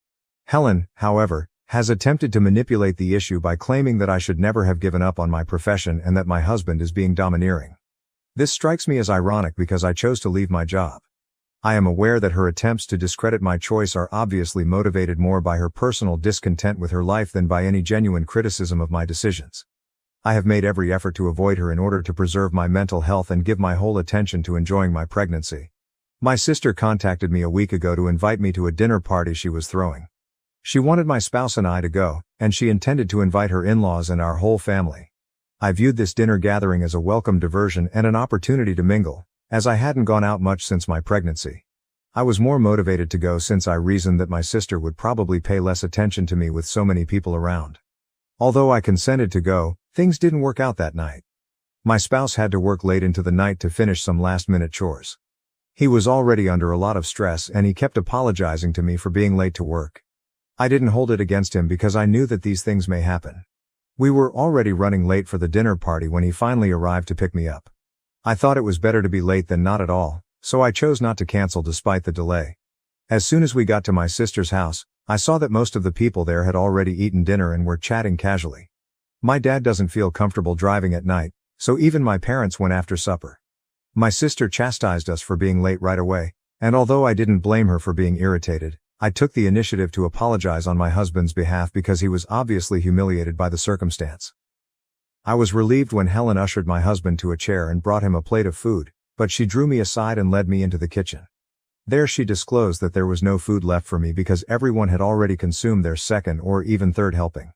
Helen, however, has attempted to manipulate the issue by claiming that I should never have given up on my profession and that my husband is being domineering. This strikes me as ironic because I chose to leave my job. I am aware that her attempts to discredit my choice are obviously motivated more by her personal discontent with her life than by any genuine criticism of my decisions. I have made every effort to avoid her in order to preserve my mental health and give my whole attention to enjoying my pregnancy. My sister contacted me a week ago to invite me to a dinner party she was throwing. She wanted my spouse and I to go, and she intended to invite her in-laws and our whole family. I viewed this dinner gathering as a welcome diversion and an opportunity to mingle, as I hadn't gone out much since my pregnancy. I was more motivated to go since I reasoned that my sister would probably pay less attention to me with so many people around. Although I consented to go, things didn't work out that night. My spouse had to work late into the night to finish some last-minute chores. He was already under a lot of stress and he kept apologizing to me for being late to work. I didn't hold it against him because I knew that these things may happen. We were already running late for the dinner party when he finally arrived to pick me up. I thought it was better to be late than not at all, so I chose not to cancel despite the delay. As soon as we got to my sister's house, I saw that most of the people there had already eaten dinner and were chatting casually. My dad doesn't feel comfortable driving at night, so even my parents went after supper. My sister chastised us for being late right away, and although I didn't blame her for being irritated, I took the initiative to apologize on my husband's behalf because he was obviously humiliated by the circumstance. I was relieved when Helen ushered my husband to a chair and brought him a plate of food, but she drew me aside and led me into the kitchen. There she disclosed that there was no food left for me because everyone had already consumed their second or even third helping.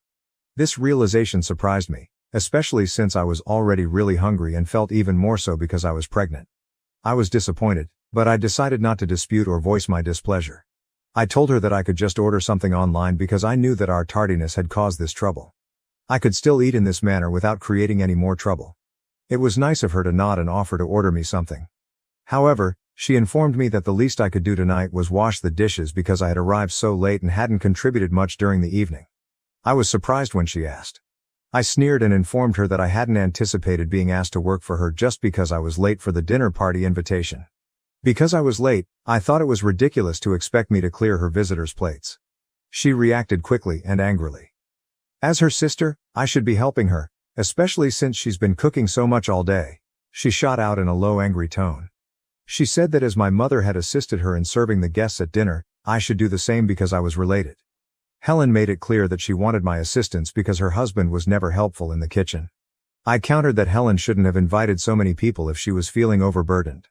This realization surprised me, especially since I was already really hungry and felt even more so because I was pregnant. I was disappointed, but I decided not to dispute or voice my displeasure. I told her that I could just order something online because I knew that our tardiness had caused this trouble. I could still eat in this manner without creating any more trouble. It was nice of her to nod and offer to order me something. However, she informed me that the least I could do tonight was wash the dishes because I had arrived so late and hadn't contributed much during the evening. I was surprised when she asked. I sneered and informed her that I hadn't anticipated being asked to work for her just because I was late for the dinner party invitation. Because I was late, I thought it was ridiculous to expect me to clear her visitors' plates. She reacted quickly and angrily. As her sister, I should be helping her, especially since she's been cooking so much all day, she shot out in a low, angry tone. She said that as my mother had assisted her in serving the guests at dinner, I should do the same because I was related. Helen made it clear that she wanted my assistance because her husband was never helpful in the kitchen. I countered that Helen shouldn't have invited so many people if she was feeling overburdened.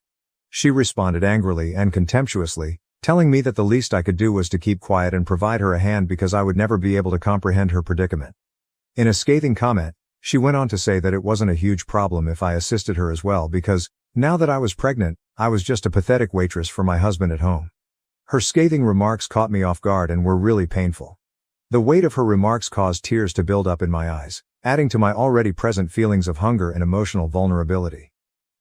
She responded angrily and contemptuously, telling me that the least I could do was to keep quiet and provide her a hand because I would never be able to comprehend her predicament. In a scathing comment, she went on to say that it wasn't a huge problem if I assisted her as well because, now that I was pregnant, I was just a pathetic waitress for my husband at home. Her scathing remarks caught me off guard and were really painful. The weight of her remarks caused tears to build up in my eyes, adding to my already present feelings of hunger and emotional vulnerability.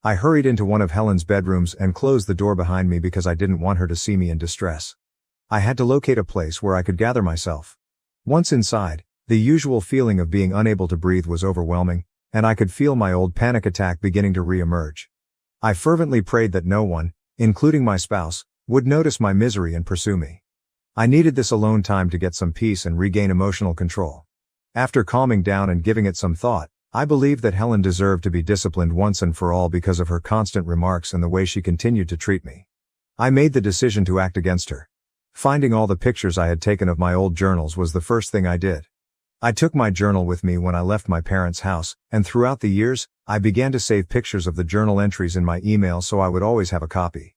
I hurried into one of Helen's bedrooms and closed the door behind me because I didn't want her to see me in distress. I had to locate a place where I could gather myself. Once inside, the usual feeling of being unable to breathe was overwhelming, and I could feel my old panic attack beginning to re-emerge. I fervently prayed that no one, including my spouse, would notice my misery and pursue me. I needed this alone time to get some peace and regain emotional control. After calming down and giving it some thought, I believed that Helen deserved to be disciplined once and for all because of her constant remarks and the way she continued to treat me. I made the decision to act against her. Finding all the pictures I had taken of my old journals was the first thing I did. I took my journal with me when I left my parents' house, and throughout the years, I began to save pictures of the journal entries in my email so I would always have a copy.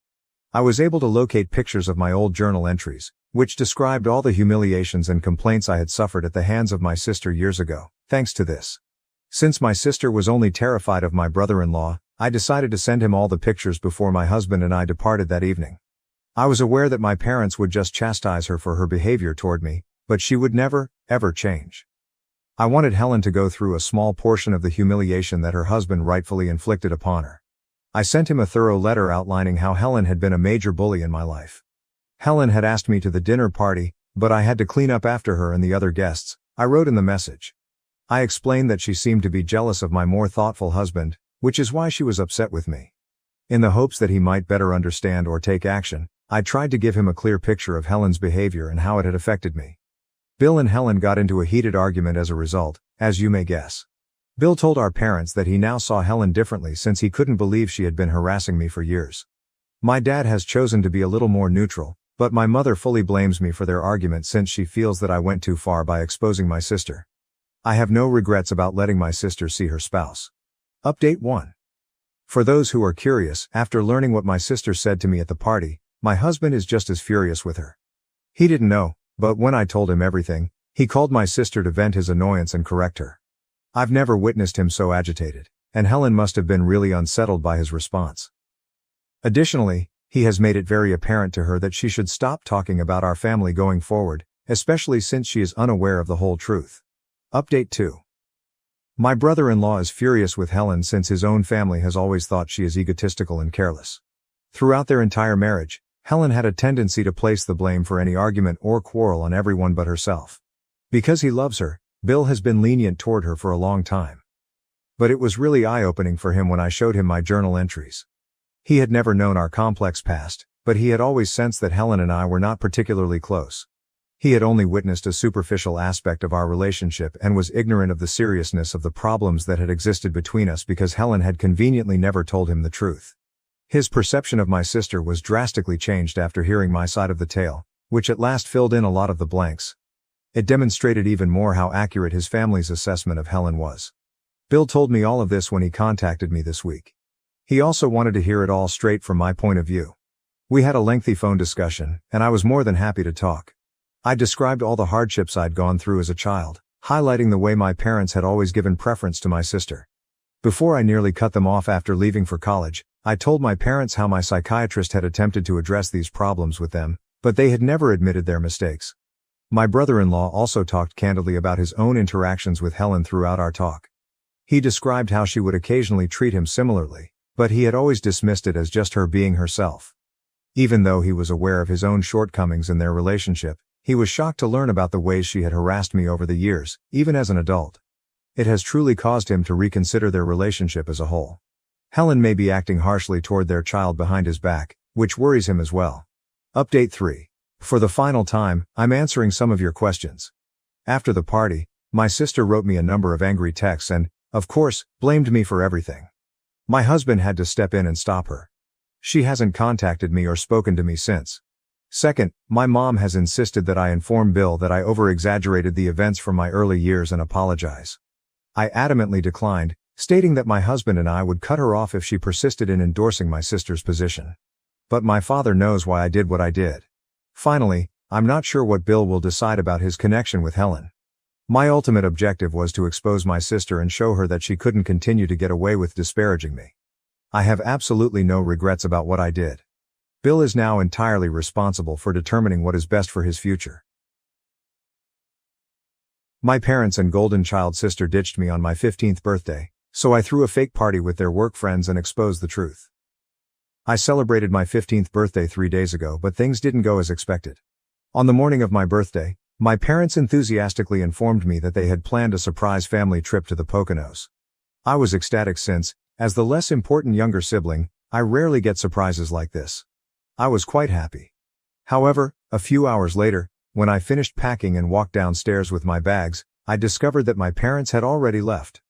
I was able to locate pictures of my old journal entries, which described all the humiliations and complaints I had suffered at the hands of my sister years ago, thanks to this. Since my sister was only terrified of my brother-in-law, I decided to send him all the pictures before my husband and I departed that evening. I was aware that my parents would just chastise her for her behavior toward me, but she would never, ever change. I wanted Helen to go through a small portion of the humiliation that her husband rightfully inflicted upon her. I sent him a thorough letter outlining how Helen had been a major bully in my life. Helen had asked me to the dinner party, but I had to clean up after her and the other guests, I wrote in the message. I explained that she seemed to be jealous of my more thoughtful husband, which is why she was upset with me. In the hopes that he might better understand or take action, I tried to give him a clear picture of Helen's behavior and how it had affected me. Bill and Helen got into a heated argument as a result, as you may guess. Bill told our parents that he now saw Helen differently since he couldn't believe she had been harassing me for years. My dad has chosen to be a little more neutral, but my mother fully blames me for their argument since she feels that I went too far by exposing my sister. I have no regrets about letting my sister see her spouse. Update 1. For those who are curious, after learning what my sister said to me at the party, my husband is just as furious with her. He didn't know, but when I told him everything, he called my sister to vent his annoyance and correct her. I've never witnessed him so agitated, and Helen must have been really unsettled by his response. Additionally, he has made it very apparent to her that she should stop talking about our family going forward, especially since she is unaware of the whole truth. Update 2. My brother-in-law is furious with Helen since his own family has always thought she is egotistical and careless. Throughout their entire marriage, Helen had a tendency to place the blame for any argument or quarrel on everyone but herself. Because he loves her, Bill has been lenient toward her for a long time. But it was really eye-opening for him when I showed him my journal entries. He had never known our complex past, but he had always sensed that Helen and I were not particularly close. He had only witnessed a superficial aspect of our relationship and was ignorant of the seriousness of the problems that had existed between us because Helen had conveniently never told him the truth. His perception of my sister was drastically changed after hearing my side of the tale, which at last filled in a lot of the blanks. It demonstrated even more how accurate his family's assessment of Helen was. Bill told me all of this when he contacted me this week. He also wanted to hear it all straight from my point of view. We had a lengthy phone discussion, and I was more than happy to talk. I described all the hardships I'd gone through as a child, highlighting the way my parents had always given preference to my sister. Before I nearly cut them off after leaving for college, I told my parents how my psychiatrist had attempted to address these problems with them, but they had never admitted their mistakes. My brother-in-law also talked candidly about his own interactions with Helen throughout our talk. He described how she would occasionally treat him similarly, but he had always dismissed it as just her being herself. Even though he was aware of his own shortcomings in their relationship, he was shocked to learn about the ways she had harassed me over the years, even as an adult. It has truly caused him to reconsider their relationship as a whole. Helen may be acting harshly toward their child behind his back, which worries him as well. Update 3. For the final time, I'm answering some of your questions. After the party, my sister wrote me a number of angry texts and, of course, blamed me for everything. My husband had to step in and stop her. She hasn't contacted me or spoken to me since. Second, my mom has insisted that I inform Bill that I over-exaggerated the events from my early years and apologize. I adamantly declined, stating that my husband and I would cut her off if she persisted in endorsing my sister's position. But my father knows why I did what I did. Finally, I'm not sure what Bill will decide about his connection with Helen. My ultimate objective was to expose my sister and show her that she couldn't continue to get away with disparaging me. I have absolutely no regrets about what I did. Bill is now entirely responsible for determining what is best for his future. My parents and golden child sister ditched me on my 15th birthday, so I threw a fake party with their work friends and exposed the truth. I celebrated my 15th birthday 3 days ago, but things didn't go as expected. On the morning of my birthday, my parents enthusiastically informed me that they had planned a surprise family trip to the Poconos. I was ecstatic since, as the less important younger sibling, I rarely get surprises like this. I was quite happy. However, a few hours later, when I finished packing and walked downstairs with my bags, I discovered that my parents had already left.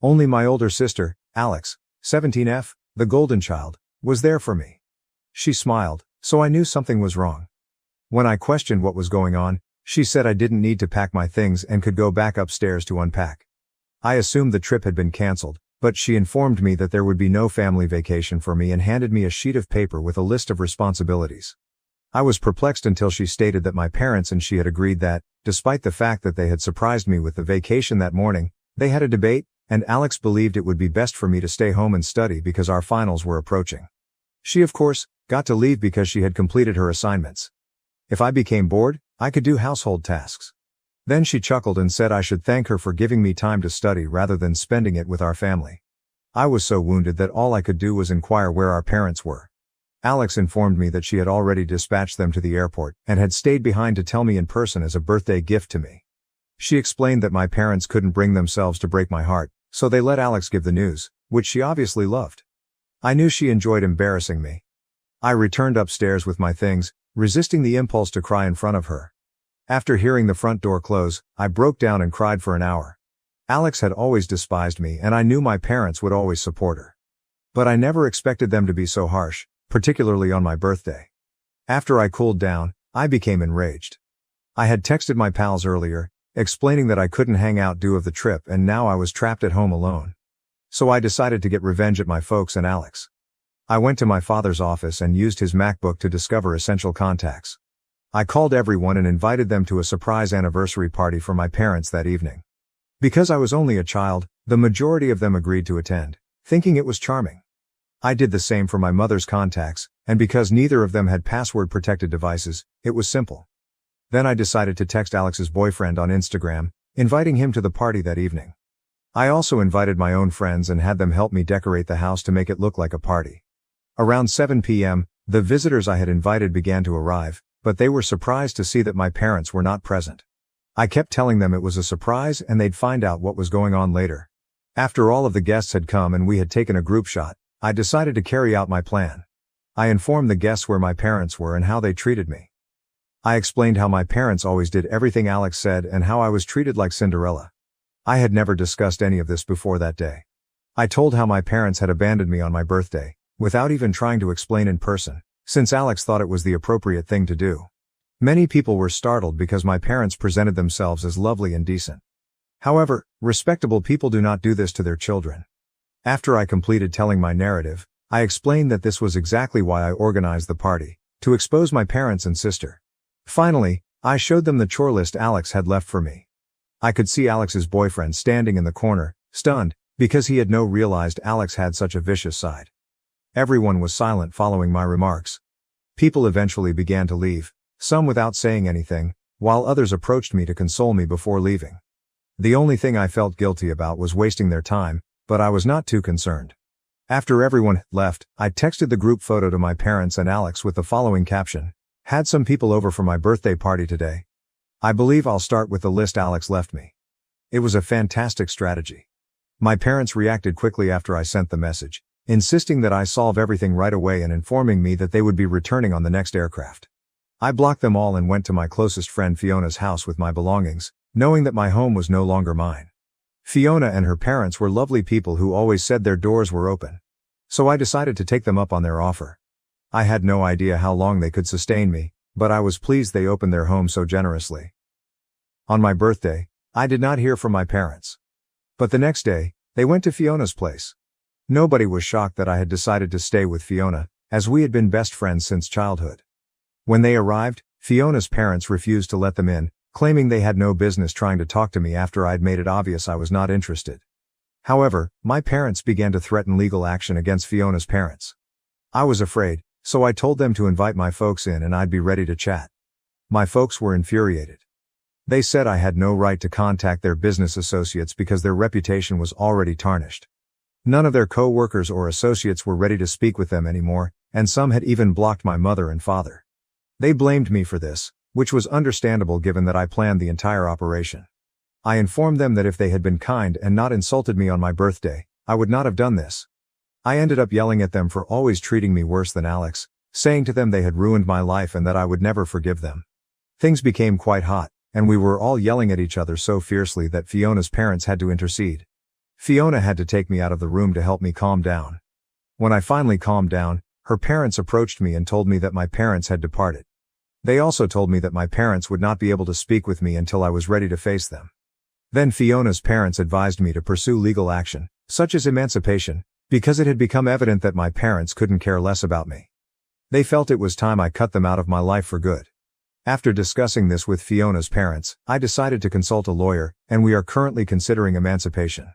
Only my older sister, Alex, 17F, the golden child, was there for me. She smiled, so I knew something was wrong. When I questioned what was going on, she said I didn't need to pack my things and could go back upstairs to unpack. I assumed the trip had been canceled, but she informed me that there would be no family vacation for me and handed me a sheet of paper with a list of responsibilities. I was perplexed until she stated that my parents and she had agreed that, despite the fact that they had surprised me with the vacation that morning, they had a debate, and Alex believed it would be best for me to stay home and study because our finals were approaching. She, of course, got to leave because she had completed her assignments. If I became bored, I could do household tasks. Then she chuckled and said I should thank her for giving me time to study rather than spending it with our family. I was so wounded that all I could do was inquire where our parents were. Alex informed me that she had already dispatched them to the airport and had stayed behind to tell me in person as a birthday gift to me. She explained that my parents couldn't bring themselves to break my heart, so they let Alex give the news, which she obviously loved. I knew she enjoyed embarrassing me. I returned upstairs with my things, resisting the impulse to cry in front of her. After hearing the front door close, I broke down and cried for an hour. Alex had always despised me and I knew my parents would always support her. But I never expected them to be so harsh, particularly on my birthday. After I cooled down, I became enraged. I had texted my pals earlier, explaining that I couldn't hang out due of the trip and now I was trapped at home alone. So I decided to get revenge at my folks and Alex. I went to my father's office and used his MacBook to discover essential contacts. I called everyone and invited them to a surprise anniversary party for my parents that evening. Because I was only a child, the majority of them agreed to attend, thinking it was charming. I did the same for my mother's contacts, and because neither of them had password-protected devices, it was simple. Then I decided to text Alex's boyfriend on Instagram, inviting him to the party that evening. I also invited my own friends and had them help me decorate the house to make it look like a party. Around 7 p.m., the visitors I had invited began to arrive, but they were surprised to see that my parents were not present. I kept telling them it was a surprise and they'd find out what was going on later. After all of the guests had come and we had taken a group shot, I decided to carry out my plan. I informed the guests where my parents were and how they treated me. I explained how my parents always did everything Alex said and how I was treated like Cinderella. I had never discussed any of this before that day. I told how my parents had abandoned me on my birthday, without even trying to explain in person, since Alex thought it was the appropriate thing to do. Many people were startled because my parents presented themselves as lovely and decent. However, respectable people do not do this to their children. After I completed telling my narrative, I explained that this was exactly why I organized the party, to expose my parents and sister. Finally, I showed them the chore list Alex had left for me. I could see Alex's boyfriend standing in the corner, stunned, because he had no realized Alex had such a vicious side. Everyone was silent following my remarks. People eventually began to leave, some without saying anything, while others approached me to console me before leaving. The only thing I felt guilty about was wasting their time, but I was not too concerned. After everyone left, I texted the group photo to my parents and Alex with the following caption: "Had some people over for my birthday party today. I believe I'll start with the list Alex left me." It was a fantastic strategy. My parents reacted quickly after I sent the message, insisting that I solve everything right away and informing me that they would be returning on the next aircraft. I blocked them all and went to my closest friend Fiona's house with my belongings, knowing that my home was no longer mine. Fiona and her parents were lovely people who always said their doors were open. So I decided to take them up on their offer. I had no idea how long they could sustain me, but I was pleased they opened their home so generously. On my birthday, I did not hear from my parents. But the next day, they went to Fiona's place. Nobody was shocked that I had decided to stay with Fiona, as we had been best friends since childhood. When they arrived, Fiona's parents refused to let them in, claiming they had no business trying to talk to me after I'd made it obvious I was not interested. However, my parents began to threaten legal action against Fiona's parents. I was afraid, so I told them to invite my folks in and I'd be ready to chat. My folks were infuriated. They said I had no right to contact their business associates because their reputation was already tarnished. None of their co-workers or associates were ready to speak with them anymore, and some had even blocked my mother and father. They blamed me for this, which was understandable given that I planned the entire operation. I informed them that if they had been kind and not insulted me on my birthday, I would not have done this. I ended up yelling at them for always treating me worse than Alex, saying to them they had ruined my life and that I would never forgive them. Things became quite hot, and we were all yelling at each other so fiercely that Fiona's parents had to intercede. Fiona had to take me out of the room to help me calm down. When I finally calmed down, her parents approached me and told me that my parents had departed. They also told me that my parents would not be able to speak with me until I was ready to face them. Then Fiona's parents advised me to pursue legal action, such as emancipation, because it had become evident that my parents couldn't care less about me. They felt it was time I cut them out of my life for good. After discussing this with Fiona's parents, I decided to consult a lawyer, and we are currently considering emancipation.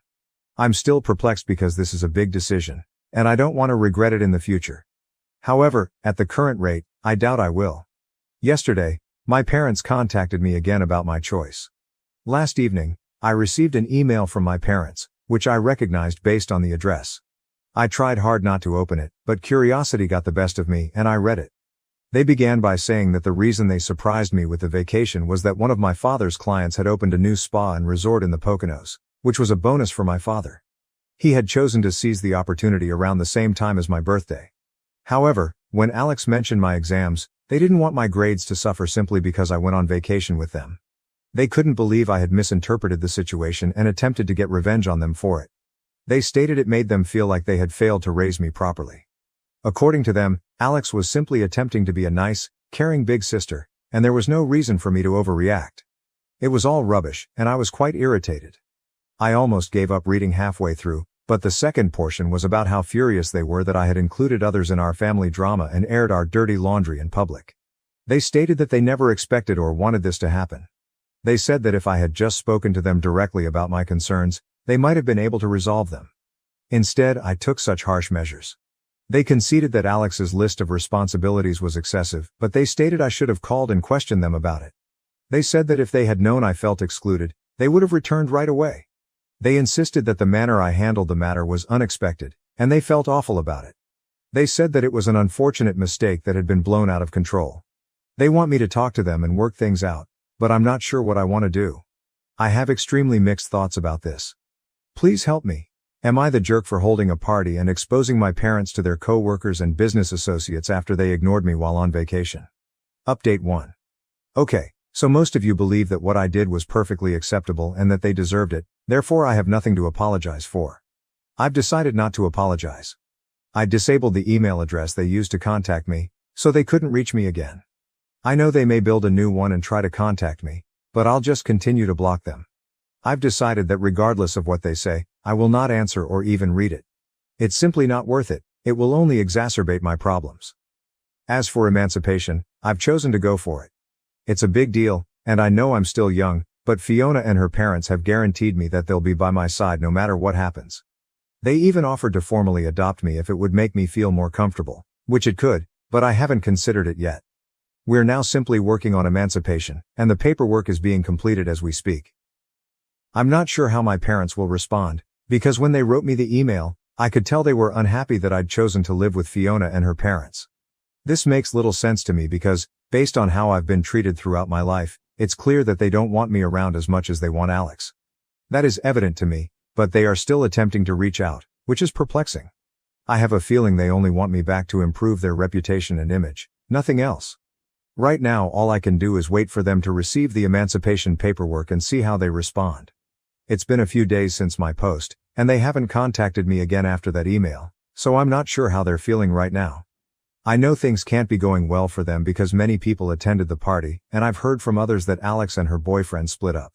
I'm still perplexed because this is a big decision, and I don't want to regret it in the future. However, at the current rate, I doubt I will. Yesterday, my parents contacted me again about my choice. Last evening, I received an email from my parents, which I recognized based on the address. I tried hard not to open it, but curiosity got the best of me and I read it. They began by saying that the reason they surprised me with the vacation was that one of my father's clients had opened a new spa and resort in the Poconos, which was a bonus for my father. He had chosen to seize the opportunity around the same time as my birthday. However, when Alex mentioned my exams, they didn't want my grades to suffer simply because I went on vacation with them. They couldn't believe I had misinterpreted the situation and attempted to get revenge on them for it. They stated it made them feel like they had failed to raise me properly. According to them, Alex was simply attempting to be a nice, caring big sister, and there was no reason for me to overreact. It was all rubbish, and I was quite irritated. I almost gave up reading halfway through, but the second portion was about how furious they were that I had included others in our family drama and aired our dirty laundry in public. They stated that they never expected or wanted this to happen. They said that if I had just spoken to them directly about my concerns, they might have been able to resolve them. Instead, I took such harsh measures. They conceded that Alex's list of responsibilities was excessive, but they stated I should have called and questioned them about it. They said that if they had known I felt excluded, they would have returned right away. They insisted that the manner I handled the matter was unexpected, and they felt awful about it. They said that it was an unfortunate mistake that had been blown out of control. They want me to talk to them and work things out, but I'm not sure what I want to do. I have extremely mixed thoughts about this. Please help me. Am I the jerk for holding a party and exposing my parents to their co-workers and business associates after they ignored me while on vacation? Update 1. Okay, so most of you believe that what I did was perfectly acceptable and that they deserved it, therefore I have nothing to apologize for. I've decided not to apologize. I disabled the email address they used to contact me, so they couldn't reach me again. I know they may build a new one and try to contact me, but I'll just continue to block them. I've decided that regardless of what they say, I will not answer or even read it. It's simply not worth it, it will only exacerbate my problems. As for emancipation, I've chosen to go for it. It's a big deal, and I know I'm still young, but Fiona and her parents have guaranteed me that they'll be by my side no matter what happens. They even offered to formally adopt me if it would make me feel more comfortable, which it could, but I haven't considered it yet. We're now simply working on emancipation, and the paperwork is being completed as we speak. I'm not sure how my parents will respond, because when they wrote me the email, I could tell they were unhappy that I'd chosen to live with Fiona and her parents. This makes little sense to me because, based on how I've been treated throughout my life, it's clear that they don't want me around as much as they want Alex. That is evident to me, but they are still attempting to reach out, which is perplexing. I have a feeling they only want me back to improve their reputation and image, nothing else. Right now all I can do is wait for them to receive the emancipation paperwork and see how they respond. It's been a few days since my post, and they haven't contacted me again after that email, so I'm not sure how they're feeling right now. I know things can't be going well for them because many people attended the party, and I've heard from others that Alex and her boyfriend split up.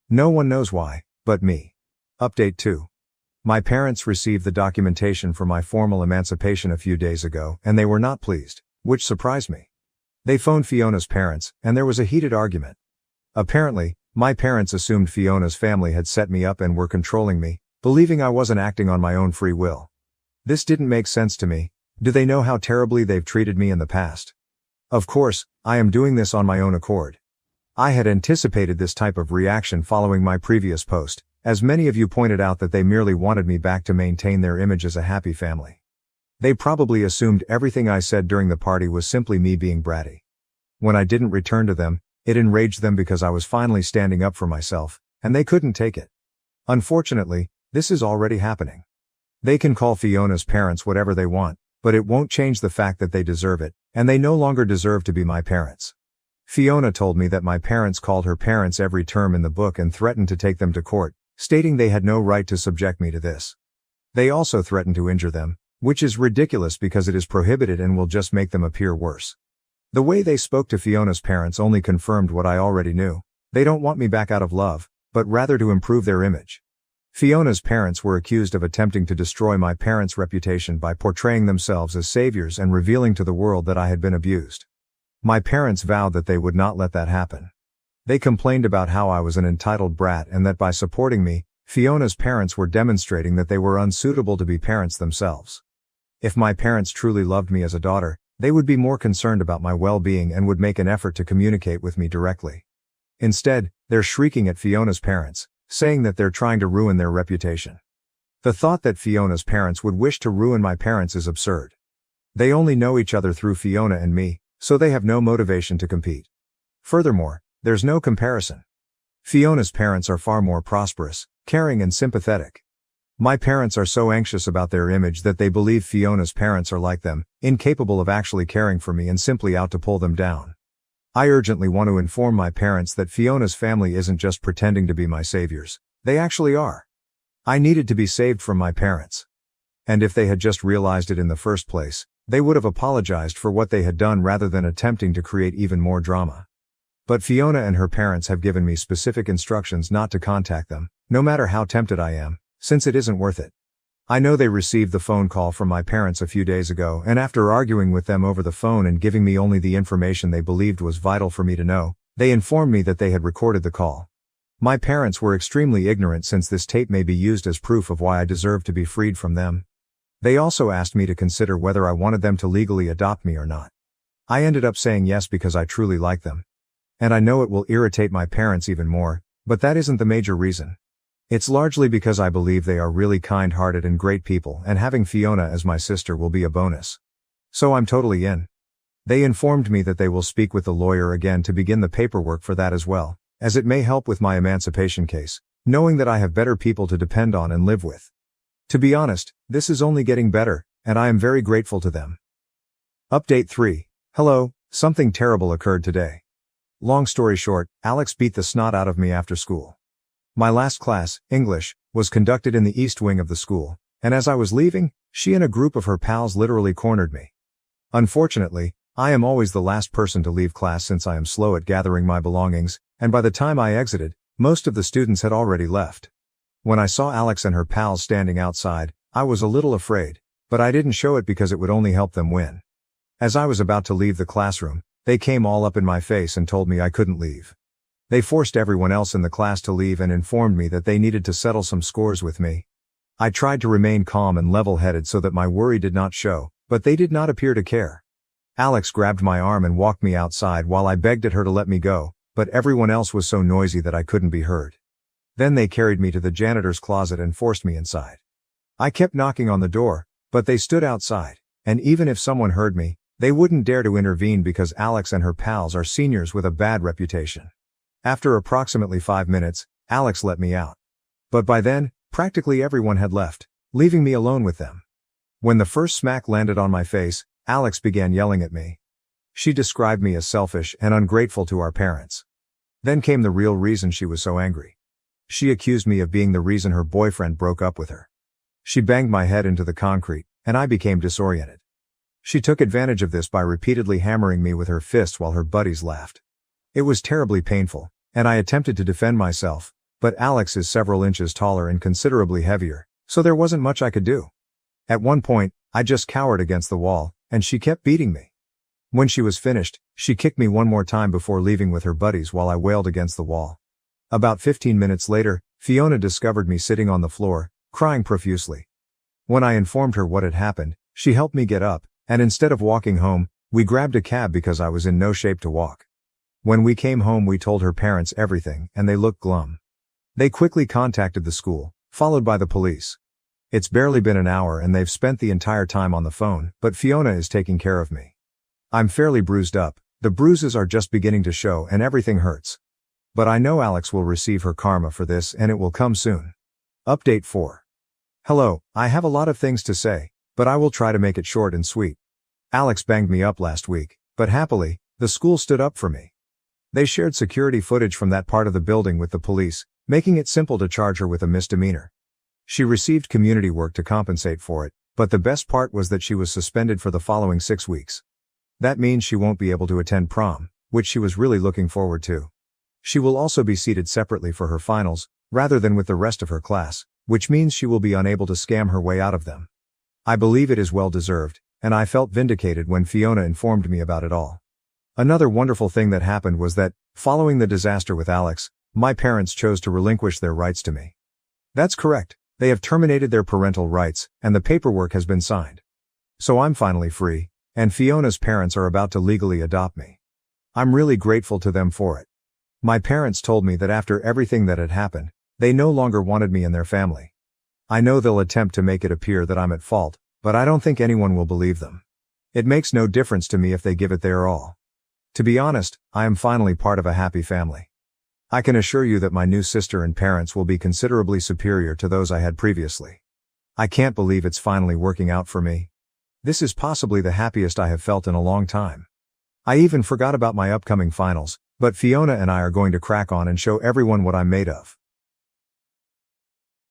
No one knows why, but me. Update 2. My parents received the documentation for my formal emancipation a few days ago, and they were not pleased, which surprised me. They phoned Fiona's parents, and there was a heated argument. Apparently, my parents assumed Fiona's family had set me up and were controlling me, believing I wasn't acting on my own free will. This didn't make sense to me. Do they know how terribly they've treated me in the past? Of course, I am doing this on my own accord. I had anticipated this type of reaction following my previous post, as many of you pointed out that they merely wanted me back to maintain their image as a happy family. They probably assumed everything I said during the party was simply me being bratty. When I didn't return to them, it enraged them because I was finally standing up for myself, and they couldn't take it. Unfortunately, this is already happening. They can call Fiona's parents whatever they want, but it won't change the fact that they deserve it, and they no longer deserve to be my parents. Fiona told me that my parents called her parents every term in the book and threatened to take them to court, stating they had no right to subject me to this. They also threatened to injure them, which is ridiculous because it is prohibited and will just make them appear worse. The way they spoke to Fiona's parents only confirmed what I already knew. They don't want me back out of love, but rather to improve their image. Fiona's parents were accused of attempting to destroy my parents' reputation by portraying themselves as saviors and revealing to the world that I had been abused. My parents vowed that they would not let that happen. They complained about how I was an entitled brat and that by supporting me, Fiona's parents were demonstrating that they were unsuitable to be parents themselves. If my parents truly loved me as a daughter, they would be more concerned about my well-being and would make an effort to communicate with me directly. Instead, they're shrieking at Fiona's parents, saying that they're trying to ruin their reputation. The thought that Fiona's parents would wish to ruin my parents is absurd. They only know each other through Fiona and me, so they have no motivation to compete. Furthermore, there's no comparison. Fiona's parents are far more prosperous, caring and sympathetic. My parents are so anxious about their image that they believe Fiona's parents are like them, incapable of actually caring for me and simply out to pull them down. I urgently want to inform my parents that Fiona's family isn't just pretending to be my saviors, they actually are. I needed to be saved from my parents. And if they had just realized it in the first place, they would have apologized for what they had done rather than attempting to create even more drama. But Fiona and her parents have given me specific instructions not to contact them, no matter how tempted I am, since it isn't worth it. I know they received the phone call from my parents a few days ago, and after arguing with them over the phone and giving me only the information they believed was vital for me to know, they informed me that they had recorded the call. My parents were extremely ignorant since this tape may be used as proof of why I deserve to be freed from them. They also asked me to consider whether I wanted them to legally adopt me or not. I ended up saying yes because I truly like them. And I know it will irritate my parents even more, but that isn't the major reason. It's largely because I believe they are really kind-hearted and great people, and having Fiona as my sister will be a bonus. So I'm totally in. They informed me that they will speak with the lawyer again to begin the paperwork for that as well, as it may help with my emancipation case, knowing that I have better people to depend on and live with. To be honest, this is only getting better, and I am very grateful to them. Update 3. Hello, something terrible occurred today. Long story short, Alex beat the snot out of me after school. My last class, English, was conducted in the east wing of the school, and as I was leaving, she and a group of her pals literally cornered me. Unfortunately, I am always the last person to leave class since I am slow at gathering my belongings, and by the time I exited, most of the students had already left. When I saw Alex and her pals standing outside, I was a little afraid, but I didn't show it because it would only help them win. As I was about to leave the classroom, they came all up in my face and told me I couldn't leave. They forced everyone else in the class to leave and informed me that they needed to settle some scores with me. I tried to remain calm and level-headed so that my worry did not show, but they did not appear to care. Alex grabbed my arm and walked me outside while I begged at her to let me go, but everyone else was so noisy that I couldn't be heard. Then they carried me to the janitor's closet and forced me inside. I kept knocking on the door, but they stood outside, and even if someone heard me, they wouldn't dare to intervene because Alex and her pals are seniors with a bad reputation. After approximately 5 minutes, Alex let me out. But by then, practically everyone had left, leaving me alone with them. When the first smack landed on my face, Alex began yelling at me. She described me as selfish and ungrateful to our parents. Then came the real reason she was so angry. She accused me of being the reason her boyfriend broke up with her. She banged my head into the concrete, and I became disoriented. She took advantage of this by repeatedly hammering me with her fist while her buddies laughed. It was terribly painful, and I attempted to defend myself, but Alex is several inches taller and considerably heavier, so there wasn't much I could do. At one point, I just cowered against the wall, and she kept beating me. When she was finished, she kicked me one more time before leaving with her buddies while I wailed against the wall. About 15 minutes later, Fiona discovered me sitting on the floor, crying profusely. When I informed her what had happened, she helped me get up, and instead of walking home, we grabbed a cab because I was in no shape to walk. When we came home we told her parents everything and they looked glum. They quickly contacted the school, followed by the police. It's barely been an hour and they've spent the entire time on the phone, but Fiona is taking care of me. I'm fairly bruised up, the bruises are just beginning to show and everything hurts. But I know Alex will receive her karma for this and it will come soon. Update 4. Hello, I have a lot of things to say, but I will try to make it short and sweet. Alex banged me up last week, but happily, the school stood up for me. They shared security footage from that part of the building with the police, making it simple to charge her with a misdemeanor. She received community work to compensate for it, but the best part was that she was suspended for the following 6 weeks. That means she won't be able to attend prom, which she was really looking forward to. She will also be seated separately for her finals, rather than with the rest of her class, which means she will be unable to scam her way out of them. I believe it is well deserved, and I felt vindicated when Fiona informed me about it all. Another wonderful thing that happened was that, following the disaster with Alex, my parents chose to relinquish their rights to me. That's correct, they have terminated their parental rights, and the paperwork has been signed. So I'm finally free, and Fiona's parents are about to legally adopt me. I'm really grateful to them for it. My parents told me that after everything that had happened, they no longer wanted me in their family. I know they'll attempt to make it appear that I'm at fault, but I don't think anyone will believe them. It makes no difference to me if they give it their all. To be honest, I am finally part of a happy family. I can assure you that my new sister and parents will be considerably superior to those I had previously. I can't believe it's finally working out for me. This is possibly the happiest I have felt in a long time. I even forgot about my upcoming finals, but Fiona and I are going to crack on and show everyone what I'm made of.